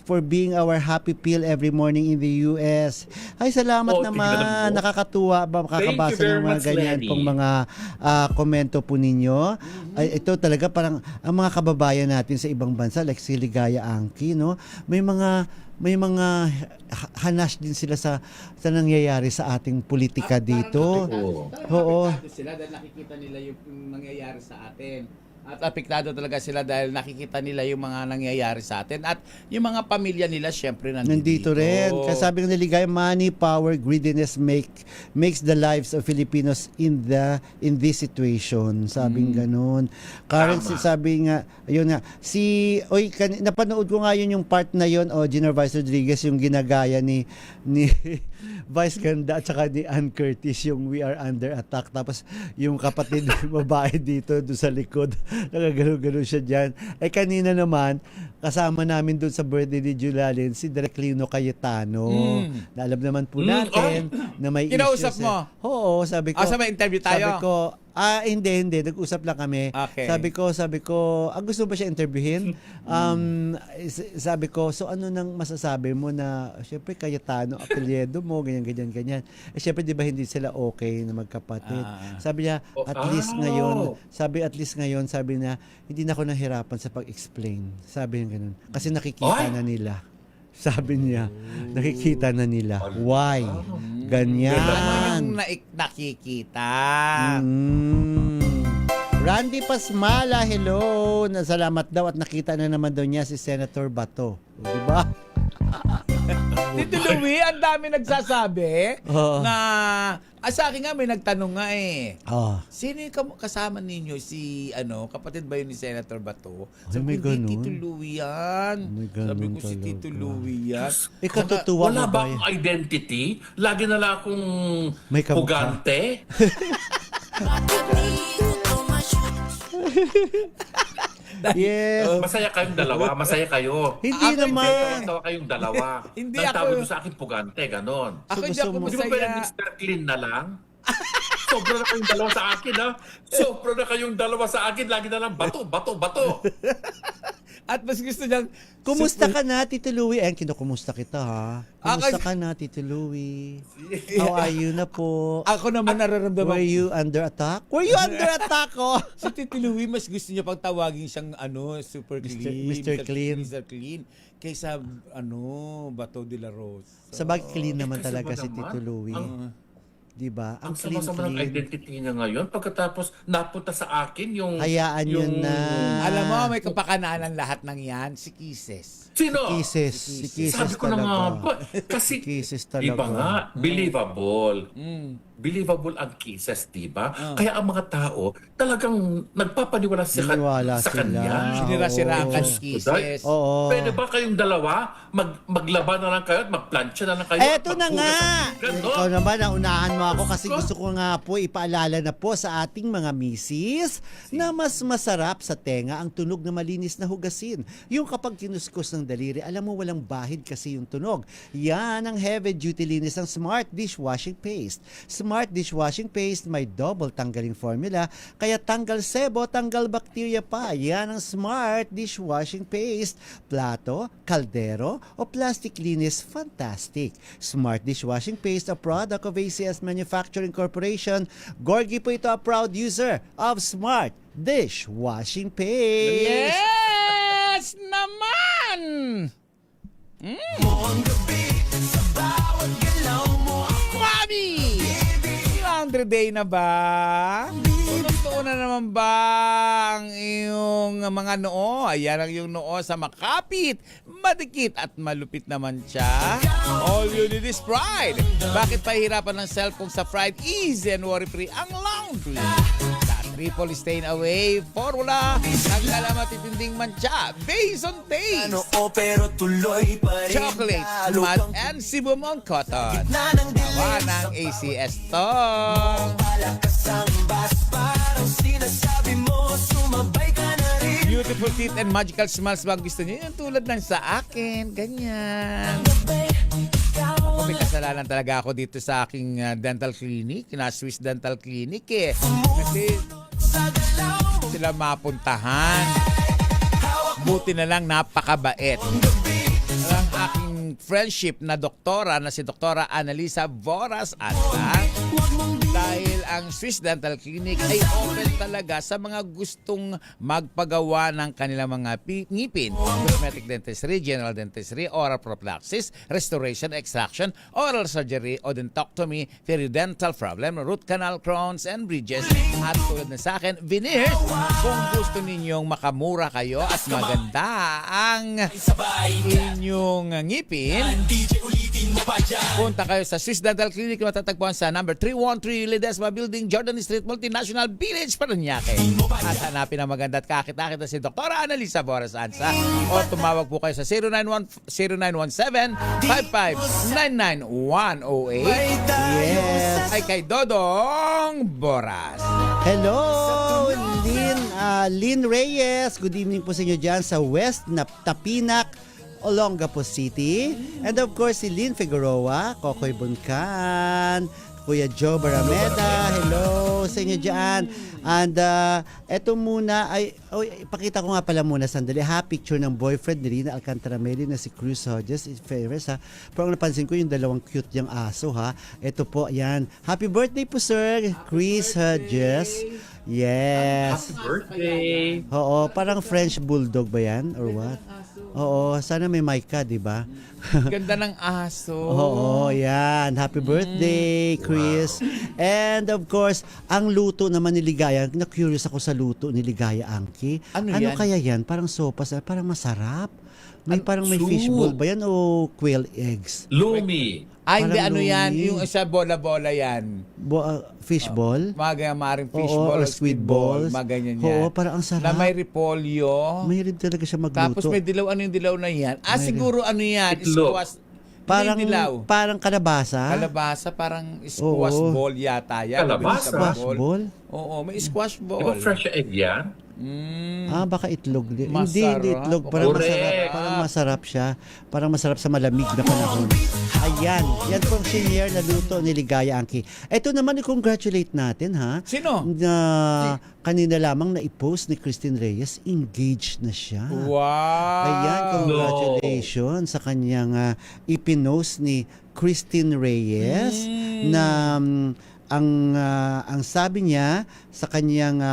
for being our happy pill every morning in the US. Ay, salamat naman. Nakakatuwa ba makakabasa ng mga ganyan pong mga komento po ninyo. Ay, ito talaga parang ang mga kababayan natin sa ibang bansa like si Ligaya Angki, no? May mga hanash din sila sa nangyayari sa ating politika dito. Oo. Sila dahil nakikita nila yung nangyayari sa atin. At apektado talaga sila dahil nakikita nila yung mga nangyayari sa atin. At yung mga pamilya nila, syempre, Nandito rin. Kasi sabi ng Ligaya, money, power, greediness makes the lives of Filipinos in this situation. Sabing ganun. Karen, sabi nga, ayun nga, napanood ko nga yun yung part na yun, Jenner Vice Rodriguez, yung ginagaya ni Vice Ganda at saka ni Ann Curtis, yung We Are Under Attack. Tapos yung kapatid babae dito doon sa likod, nagagano-gano siya dyan. Kanina naman, kasama namin doon sa birthday ni Julalin, si Direk Lino Cayetano. Na alam naman po natin na may kinausap issues. mo? Oo, sabi ko. May interview tayo? Sabi ko, hindi. Nag-usap lang kami. Okay. Sabi ko, gusto ba siya interviewin? Sabi ko, so ano nang masasabi mo na, syempre, Cayetano, apelyedo mo, ganyan. Syempre, di ba hindi sila okay na magkapatid? Sabi niya, at least ngayon, sabi niya, hindi na ako nahirapan sa pag-explain. Sabi niya ganun. Kasi nakikita na nila. Sabi niya, nakikita na nila. Why? Ganyan. Nakikita. Randy Pasmala, hello. Nasalamat daw at nakita na naman daw niya si Senator Bato. Di ba? Tito Louie, ang dami nagsasabi na sa akin nga may nagtanong nga sino yung kasama ninyo, si kapatid ba yun ni Senator Bato? Sabi ko, hindi Tito Louie yan. Sabi ko, si Tito Louie yan. Katutuwa Wala mo ba akong identity? Lagi na lang akong pugante? Yes. Masaya kayong dalawa, masaya kayo. Hindi naman. Tawa kayong dalawa. Hindi Nagtabi ako. mo sa akin pugante, ganon. Ako hindi ako Di ba pwede masaya. Mr. Clean na lang? Sobra na kayong dalawa sa akin, ha? Sobra na kayong dalawa sa akin. Lagi na lang bato. At mas gusto niyang, Kumusta ka na, Tito Louie? Kinukumusta kita, ha? Kumusta ka na, Tito Louie? How are you na po? ako naman nararamdaman Were you under attack? Were you under attack, si Tito Louie, mas gusto niya pang tawagin siyang super clean. Mr. Clean. Mr. Clean. Kaysa Bato de la Rosa. Sabagay clean naman kasi talaga ba si naman? Tito Louie. Diba? Ang sama-sama ng identity niya ngayon. Pagkatapos napunta sa akin yung... Hayaan yun na. Alam mo, may kapakananan lahat ng yan, si Kisses. Sino? Si Kisses Sabi ko na nga ba? Kasi Kisses talaga. iba nga, believable. Believable ang Kisses, diba? Kaya ang mga tao talagang nagpapaniwala Naniwala sa sila. kanya. Sinira-siraan ka ni Kisses. Oo. Pwede ba kayong dalawa maglaban na lang kayo at magplansya na lang kayo? Eto na nga! Ganon. Ikaw naman, naunahan mo ako kasi gusto ko nga po ipaalala na po sa ating mga misis na mas masarap sa tenga ang tunog na malinis na hugasin. Yung kapag kinuskus ng daliri, alam mo walang bahid kasi yung tunog. Yan ang heavy duty linis ng Smart Dishwashing Paste. Smart Dishwashing Paste may double tanggaling formula, kaya tanggal sebo, tanggal bakterya pa. Yan ang Smart Dishwashing Paste. Plato, kaldero, o plastic linis, fantastic. Smart Dishwashing Paste, a product of ACS Manufacturing Corporation. Gorgie po ito, a proud user of Smart Dishwashing Paste. Yes naman! Mami! Laundry day na ba? Tunong-tuon na naman ba ang iyong mga noo? Ayan ang iyong noo sa makapit, madikit at malupit naman siya. All you need is pride. Bakit pahirapan ng cellphone sa Pride? Easy and worry-free ang laundry. Triple stain away formula ng matitinding mancha based on taste. pero tuloy pa rin Chocolate, matte, and Sibumon Cotton. Gawa ng ACS to. Beautiful teeth and magical smiles ba gusto niyo? Yung tulad ng sa akin. Ganyan. Ako may kasalanan talaga ako dito sa aking dental clinic, na Swiss Dental Clinic Kasi sila mapuntahan. Buti na lang napakabait. Ang aking friendship na doktora na si Doktora Annalisa Voras Ata. Dahil ang Swiss Dental Clinic ay open talaga sa mga gustong magpagawa ng kanilang mga ngipin. Cosmetic dentistry, general dentistry, oral prophylaxis, restoration, extraction, oral surgery, odontectomy, periodontal problem, root canal, crowns, and bridges. At tulad na sa akin, veneers. Kung gusto ninyong makamura kayo at maganda ang inyong ngipin, punta kayo sa Swiss Dental Clinic na matatagpuan sa number 313 Ledesma Building, Jordan Street, Multinational Village, Parañaque. At hanapin ang maganda at kakita-kita si Dr. Annalisa Boras Ansa o tumawag po kayo sa 0917-5599-108. Yes. Ay kay Dodong Boras. Hello, Lynn Reyes. Good evening po sa inyo dyan sa West Tapinac, Olongapo City. And of course, si Lynn Figueroa, Kokoy Buncan, Kuya Joe Barameda, hello sa inyo dyan. And eto muna, ipakita ko nga pala muna sandali, picture ng boyfriend ni Rina Alcantara-Meli na si Cruz Hodges. It's famous ha. Pero ang napansin ko yung dalawang cute yung aso ha. Ito po, yan. Happy birthday po sir, Chris Hodges. Yes. Happy birthday! Oo, parang French bulldog ba yan? Or what? Oo, sana may mic ka, di ba? Ganda ng aso. Oo, yan. Happy birthday, Chris. Wow. And of course, ang luto naman ni Ligaya, na-curious ako sa luto ni Ligaya Angki. Ano yan? Kaya yan? Parang sopas, parang masarap. Parang may fishball ba yan o quail eggs? Lumi! Hindi, Parang ano yan? lumi. Yung isa bola-bola yan. Fishball? Maring fishball or o squid balls. Mga ganyan yan. Oo, parang ang sarap. Na may repolyo. May rin talaga siya magluto. Tapos may dilaw. Ano yung dilaw na yan? Siguro ano yan? Itlog. Squash. Parang, dilaw. parang kalabasa. Kalabasa, parang squash ball yata yan. Kalabasa? Squash ball? Oo, may squash ball. Di ba fresh egg yan? Baka itlog. Hindi Masarap. itlog. Parang Correct. masarap. Parang masarap siya. Parang masarap sa malamig na panahon. Ayan. Yan pong senior na luto ni Ligaya Angki. Ito naman, i-congratulate natin ha. Sino? Na kanina lamang na i-post ni Christine Reyes, engaged na siya. Wow! Ayan, congratulations sa kanyang ipinost ni Christine Reyes na ang sabi niya sa kanyang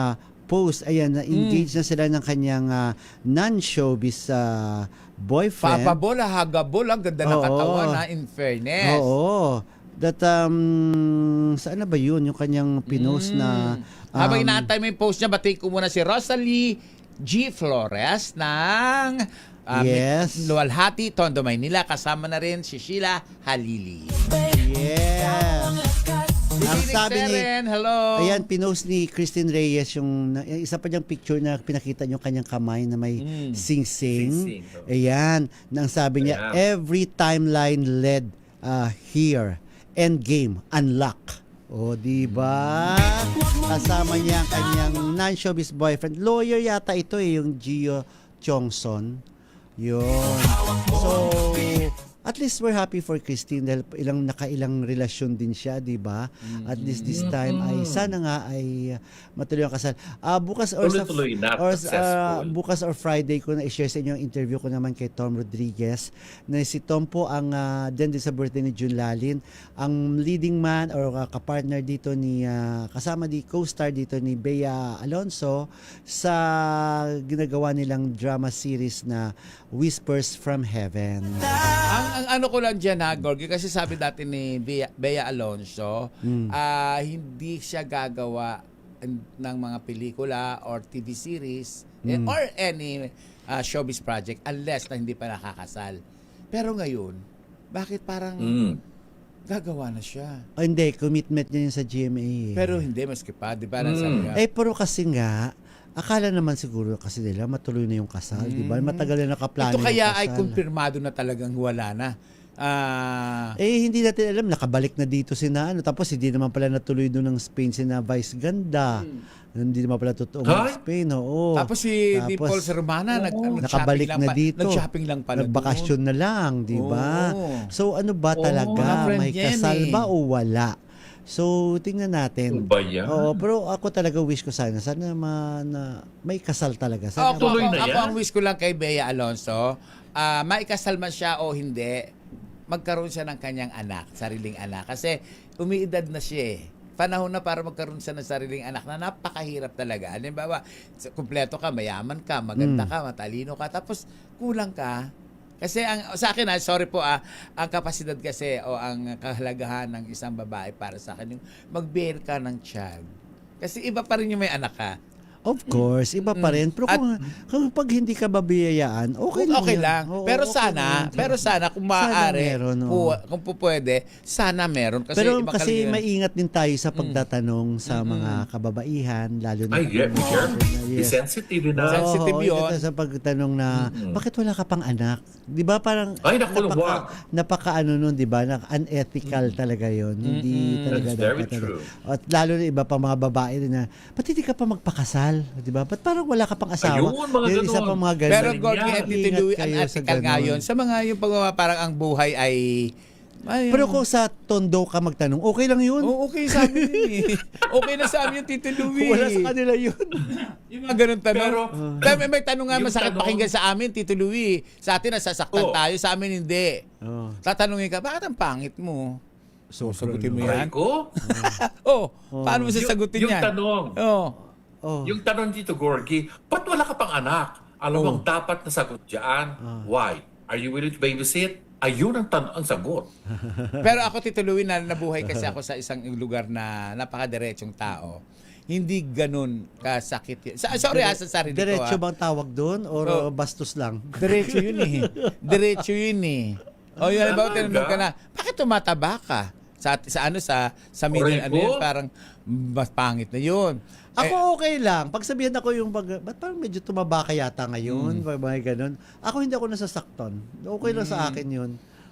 post, ayan, na-engage na sila ng kanyang non-showbiz boyfriend. Papabola, hagabola, ang ganda ng katawan na, in fairness. Oo. That, saan na ba yun? Yung kanyang pinost na... Habang inaantay mo yung post niya, batiin ko muna si Rosalie G. Flores ng Yes. Luwalhati, Tondo, Maynila. Kasama na rin si Sheila Halili. Yes. Ang sabi ni, hello. ayan, pinost ni Christine Reyes yung isa pa niyang picture na pinakita niyo kanyang kamay na may sing-sing. Ayan, na ang sabi niya, every timeline led here. Endgame, unlock. O, di ba? Kasama niya ang kanyang non-showbiz boyfriend. Lawyer yata ito yung Gio Chongson. Yun. So, at least we're happy for Christine dahil nakailang relasyon din siya, di ba? At least this time ay sana nga ay matuloy ang kasal. Bukas bukas or Friday ko na i-share sa inyo ang interview ko naman kay Tom Rodriguez. Na si Tom po ang din sa birthday ni June Lalin, ang leading man or kapartner dito ni kasama di co-star dito ni Bea Alonso sa ginagawa nilang drama series na Whispers from Heaven. Ang ano ko lang dyan Gorgie, kasi sabi dati ni Bea Alonso, hindi siya gagawa ng mga pelikula or TV series or any showbiz project unless na hindi pa nakakasal. Pero ngayon, bakit parang gagawa na siya? Hindi, commitment niya yun sa GMA. Pero hindi, maski pa, di ba? Sabi nga, pero kasi nga, akala naman siguro kasi nila matuloy na yung kasal, di ba? Matagal na nakaplano ito kaya yung kasal. ay kumpirmado na talagang wala na. Hindi natin alam, nakabalik na dito si na tapos hindi naman pala natuloy doon ng Spain si na Vice Ganda. Hindi naman pala totoo ng Spain, oo. Tapos si Dimple Sermana nakabalik na dito. Nag-shopping lang pala doon. Nagbakasyon na lang, di ba? So ano ba talaga? May kasal ba o wala? So, tingnan natin. Pero ako talaga wish ko sana may kasal talaga. Sana ako ang wish ko lang kay Bea Alonso, maikasal man siya o hindi, magkaroon siya ng kanyang anak, sariling anak. Kasi umiidad na siya panahon na para magkaroon siya ng sariling anak na napakahirap talaga. Halimbawa, kumpleto ka, mayaman ka, maganda ka, matalino ka, tapos kulang ka. Kasi sa akin, sorry po, ang kapasidad kasi o ang kahalagahan ng isang babae para sa akin, yung mag-bear ka ng child. Kasi iba pa rin yung may anak ka. Of course, iba pa rin. Pero kung pag hindi ka babiyayaan, okay lang. Okay yan. lang. Oo, pero okay sana, kung maaari, meron, oo. kung pwede, sana meron. Kasi Pero iba kasi kalagayan. maingat din tayo sa pagtatanong sa mga kababaihan, lalo na Ay, yeah, be careful. Be sensitive na. Sensitive yun. Ito sa pagtanong na, bakit wala ka pang anak? Di ba parang, Ay, naku, napaka ano nun, di ba? Unethical talaga yun. Hindi talaga That's very dapat. true. At lalo na iba pa mga babae din na, ba't hindi ka pa magpakasal? Di ba? Ba't parang wala ka pang asawa? Ayun, mga Yung isa ganon. pang mga ganun. Pero Gorgie Ingat at Tito Louie, kayo ang sa ethical nga ganon. yun. Sa mga yung parang ang buhay ay... Pero kung sa tondo ka magtanong, okay lang yun. okay sa amin yun Okay na sa amin yung Tito Louie. Wala sa kanila yun. Yung mga ganun tanong. Pero, may tanong nga yung masakit tanong- pakinggan sa amin, Tito Louie. Sa atin nasasaktan tayo, sa amin hindi. Tatanungin ka, bakit ang pangit mo? So, sagutin mo Ay yan? ko? Paano mo sasagutin Yung yan? tanong. Oh. Yung tanong dito, Gorgie, ba't wala ka pang anak? Alam mo, ang dapat na sagot dyan. Why? Are you willing to babysit? Ayun ang sagot. Pero ako, Tito Louie, nabuhay kasi ako sa isang lugar na napakadiretsong tao. Hindi ganun kasakit yun. Sorry, sa sarili ko. Diretso bang tawag doon? Or bastos lang? Diretso yun Diretso yun O yun, halimbawa, tinanong ka na, bakit tumataba ka? Sa middle, yun, parang mas pangit na yun. Ako okay lang. Pag sabihan ako yung ba't parang medyo tumaba ka yata ngayon, mga ganun. Ako hindi ako nasasaktan. Okay lang sa akin yun.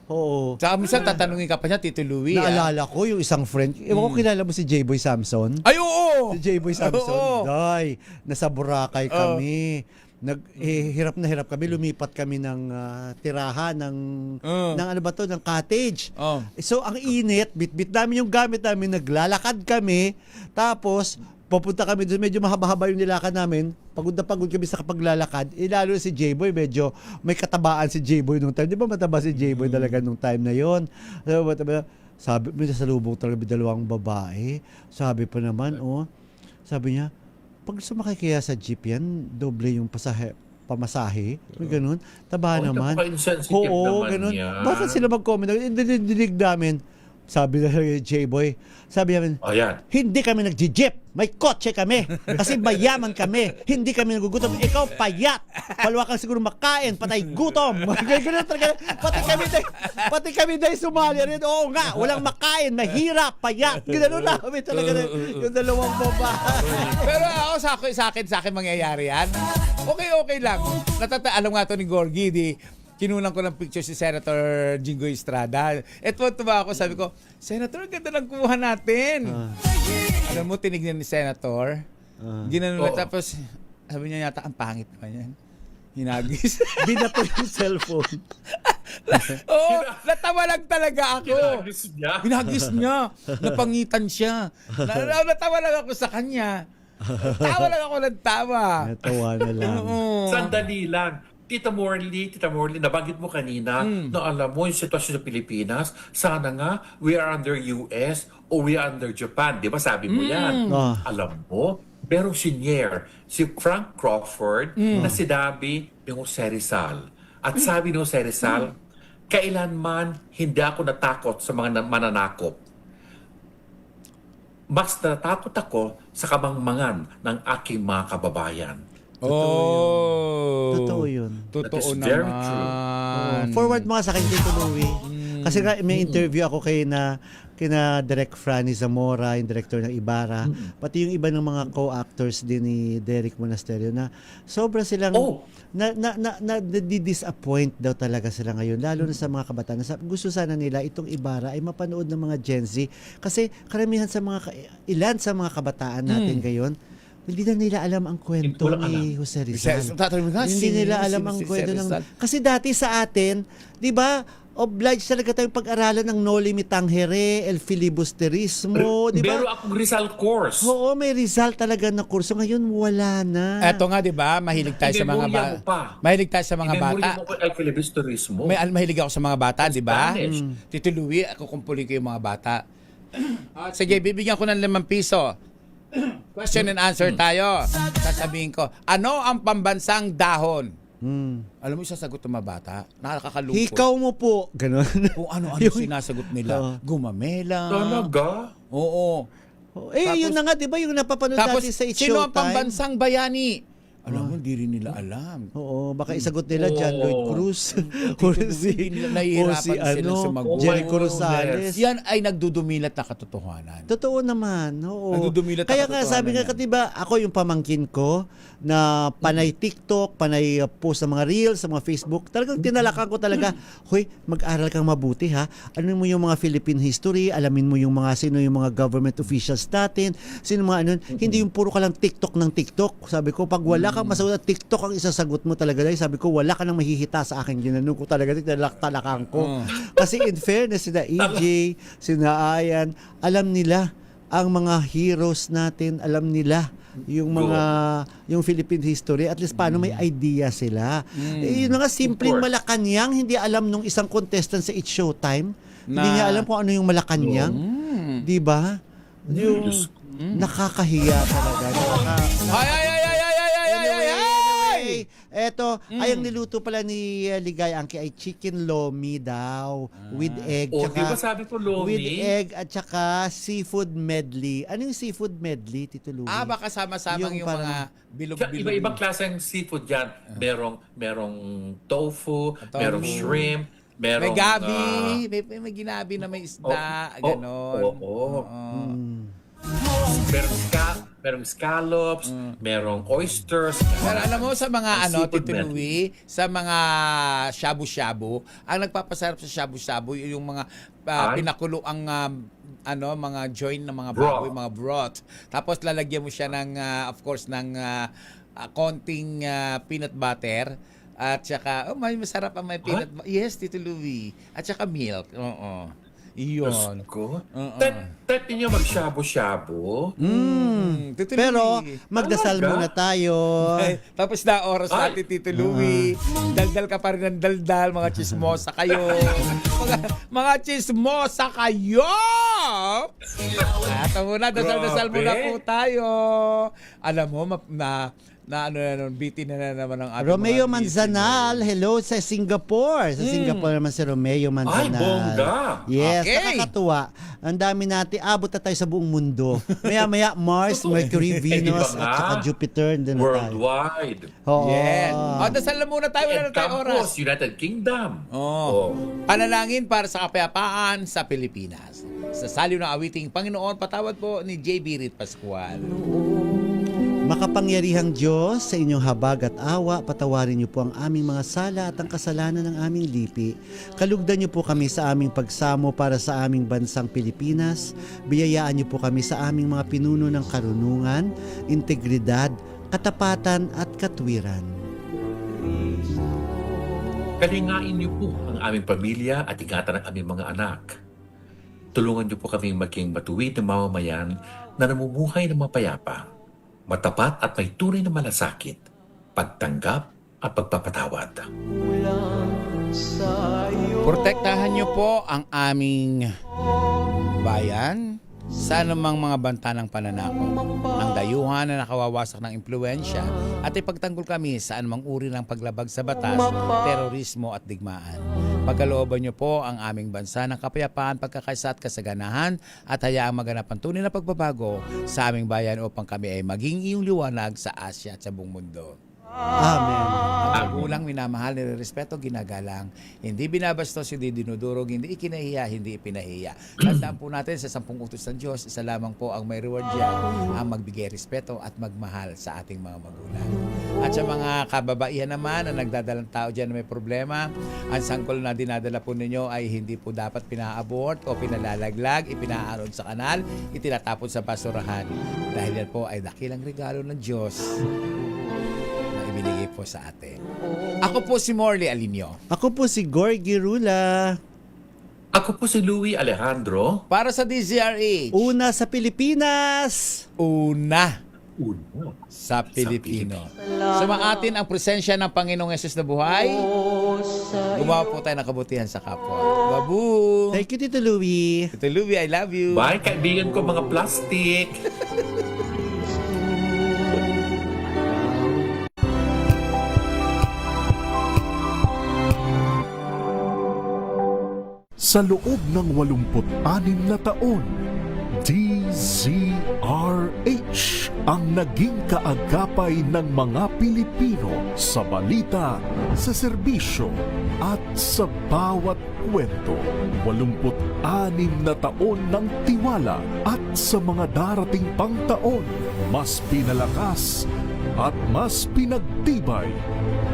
Oo. Saka minsan tatanungin ka pa niya, Tito Louie. Naalala ko yung isang friend. Ewan ko, kilala mo si J-Boy Samson? Ay, oo! Si J-Boy Samson. Oo. Day, nasa Boracay kami. Hirap na hirap kami. Lumipat kami ng tirahan ng ano ba to, ng cottage. So, ang init, bit-bit namin yung gamit namin. Naglalakad kami. Tapos, pupunta kami doon, medyo mahaba-haba yung nilakad namin. Pagod na pagod kami sa kapaglalakad. Lalo si J-Boy, medyo may katabaan si J-Boy nung time. Di ba mataba si J-Boy talaga nung time na yon? Sabi, may sasalubong talaga dalawang babae. Sabi pa naman, sabi niya, pag sumakay kaya sa jeep yan, doble yung pamasahe. May ganun. Taba naman. Napaka-insensitive naman ganun. yan. Bakit sila mag-comment? Dinig namin. Sabi na J-Boy, sabi namin, hindi kami nagji-jeep, may kotse kami, kasi mayaman kami, hindi kami nagugutom, ikaw payat, palwa kang siguro makain, patay gutom. Ganun talaga. Pati kami dahil sumali rin, oo nga, walang makain, mahirap, payat. Ganun namin talaga yung dalawang babae. Pero ako, sa akin mangyayari yan. Okay lang. Alam nga to ni Gorgie, kinulang ko ng picture si Senator Jingoy Estrada. Tuwa ako, sabi ko, Senator, ganda ng kuha natin. Alam mo, tinignan ni Senator. Ginanon na, tapos sabi niya yata, ang pangit naman yan. Hinagis. Binato yung cellphone. Natawa lang talaga ako. Hinagis niya. Napangitan siya. Natawa lang ako sa kanya. Tawa lang ako ng tawa. Natawa na lang. Sandali lang. Tita Morley, nabanggit mo kanina na alam mo yung sitwasyon sa Pilipinas, sana nga we are under US o we are under Japan. Di ba sabi mo yan? Alam mo, merong senior, si Frank Crawford, na sinabi ni Jose Rizal. At sabi ni Jose Rizal, kailanman hindi ako natakot sa mga mananakop. Mas natakot ako sa kamangmangan ng aking mga kababayan. Totoo yun. Totoo naman. Very true. Forward mga sa akin, Tito Louie. Kasi nga, may interview ako kina Direk Franny Zamora, yung director ng Ibarra, pati yung iba ng mga co-actors din ni Derek Monasterio na sobra silang na-disappoint daw talaga sila ngayon, lalo na sa mga kabataan. Gusto sana nila itong Ibarra ay mapanood ng mga Gen Z kasi karamihan sa ilan sa mga kabataan natin ngayon, hindi na nila alam ang kwento ni Jose Rizal. Hindi nila alam ang kwento ng... Kasi dati sa atin, di ba, obliged talaga tayong pag-aralan ng No Limit Tangere, El Filibusterismo, di ba? Pero akong Rizal course. Oo, may Rizal talaga na kurso. Ngayon, wala na. Eto nga, di ba? Mahilig tayo sa mga bata. Mahilig tayo sa mga bata. El Filibusterismo. Mahilig ako sa mga bata, di ba? Tito Louie, ako kumpuli ko yung mga bata. Sige, bibigyan ko ng 5 piso. Question and answer tayo. Sasabihin ko, ano ang pambansang dahon? Alam mo, sasagot ng mga bata, nakakalungkot. Hikaw mo po. Ganon. Kung ano-ano sinasagot nila. Gumamela. Talaga? Oo. Yun na nga, di ba yung napapanood Tapos, natin sa It's sino ang Showtime? pambansang bayani? Alam mo, hindi rin nila alam. Oo, baka isagot nila John Lloyd Cruz. Tito Luis, nahihirapan sila sumagot. Jericho Rosales. Yan ay nagdudumilat na katotohanan. Totoo naman. Oo. Nagdudumilat Kaya ang nga katotohanan sabi nga, yan. diba, ako yung pamangkin ko na panay TikTok, panay post sa mga Reels, sa mga Facebook. Talagang tinalakan ko talaga, hoy, mag-aral kang mabuti ha. Ano mo yung mga Philippine history, alamin mo yung mga sino yung mga government officials natin, sino mga ano, hindi yung puro ka lang TikTok ng TikTok. Sabi ko, pag wala kang masagot na TikTok ang isasagot mo talaga. Dahil sabi ko, wala ka nang mahihita sa akin. Ginanong ko talaga, tinalak-talakan ko. Kasi in fairness, sina EJ, sina Ayan, alam nila ang mga heroes natin, alam nila yung mga yung Philippine history, at least paano may idea sila. Yung mga simpleng Malacanang, hindi alam nung isang contestant sa It's Showtime. Hindi niya alam kung ano yung Malacanang. Di ba? Yung nakakahiya talaga. Eto, ay ang niluto pala ni Ligay Angki ay chicken lomi daw with egg. O, di ba sabi ko lomi? With egg at saka seafood medley. Ano yung seafood medley, Tito Louie? Baka sama-sama yung mga bilog-bilog. Iba-ibang klaseng seafood yan. Merong tofu, merong shrimp, merong... May gabi, may ginabi na may isda, ganon. Merong scallops, merong oysters. Pero alam mo sa mga seafood Tito Louie, sa mga shabu-shabu, ang nagpapasarap sa shabu-shabu yung mga pinakulo ang mga joint ng mga baboy, mga broth. Tapos lalagyan mo siya ng of course ng konting peanut butter. At saka, may masarap ang may peanut butter. Yes, Tito Louie. At saka milk. Oo. Iyon. Ko? Tet ninyo mag-shabu-shabu? Pero magdasal muna tayo. Tapos na oras natin, Tito Louie. Daldal ka pa rin ng daldal. Mga chismosa kayo. mga chismosa kayo! Ito muna, dasal-dasal muna po tayo. Alam mo, bitin na naman ang ating Romeo mga Manzanal, hello sa Singapore. Sa Singapore naman si Romeo Manzanal. Ay, bongga! Yes, Okay. nakakatuwa. Ang dami natin, abot na tayo sa buong mundo. Maya-maya, Mars, Mercury, Venus, at saka Jupiter. Worldwide. Oo. Yes. Dasal na muna tayo. Wala na tayo oras. Campus, United Kingdom. Panalangin para sa kapayapaan sa Pilipinas. Sa saliw ng awiting Panginoon, patawad po ni J.B. Rit Pascual. Makapangyarihang Diyos, sa inyong habag at awa, patawarin niyo po ang aming mga sala at ang kasalanan ng aming lipi. Kalugdan niyo po kami sa aming pagsamo para sa aming bansang Pilipinas. Biyayaan niyo po kami sa aming mga pinuno ng karunungan, integridad, katapatan at katwiran. Kalingain niyo po ang aming pamilya at ingatan ang aming mga anak. Tulungan niyo po kaming maging matuwid na mamamayan na namumuhay ng mapayapa, matapat at may tunay na malasakit, pagtanggap at pagpapatawad. Protektahan niyo po ang aming bayan sa anumang mga banta ng pananakot, ng dayuhan na nakawawasak ng impluensya, at ipagtanggol kami sa anumang uri ng paglabag sa batas, terorismo at digmaan. Pagkalooban niyo po ang aming bansa ng kapayapaan, pagkakaisa at kasaganahan, at hayaang maganap ang tunay na pagbabago sa aming bayan upang kami ay maging iyong liwanag sa Asya at sa buong mundo. Amen. Ang magulang, minamahal, nirerespeto, ginagalang. Hindi binabastos, hindi dinudurog, hindi ikinahiya, hindi ipinahiya. Tandaan po natin sa 10 utos ng Diyos, isa lamang po ang may reward dyan, ang magbigay respeto at magmahal sa ating mga magulang. At sa mga kababaihan naman na nagdadalang tao dyan na may problema, ang sangkol na dinadala po ninyo ay hindi po dapat pina-abort o pinalalaglag, ipinaaron sa kanal, itinatapon sa basurahan. Dahil yan po ay dakilang regalo ng Diyos binigay po sa atin. Ako po si Morley Alinio. Ako po si Gorgie Rula. Ako po si Louie Alejandro. Para sa DZRH. Una sa Pilipinas. Una sa Pilipino. Sumaatin ang presensya ng Panginoong Yesus na buhay. gumawa po tayo ng kabutihan sa kapwa. Babu! Thank you, Tito Louie. Tito Louie, I love you. Bye, kaibigan ko mga plastic! Sa loob ng 86 na taon, DZRH ang naging kaagapay ng mga Pilipino sa balita, sa serbisyo at sa bawat kwento. 86 na taon ng tiwala at sa mga darating pang taon, mas pinalakas at mas pinagtibay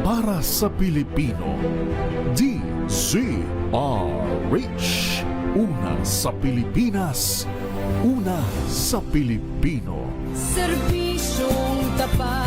para sa Pilipino. DZRH. Una sa Pilipinas, una sa Pilipino. Serbisyong tapat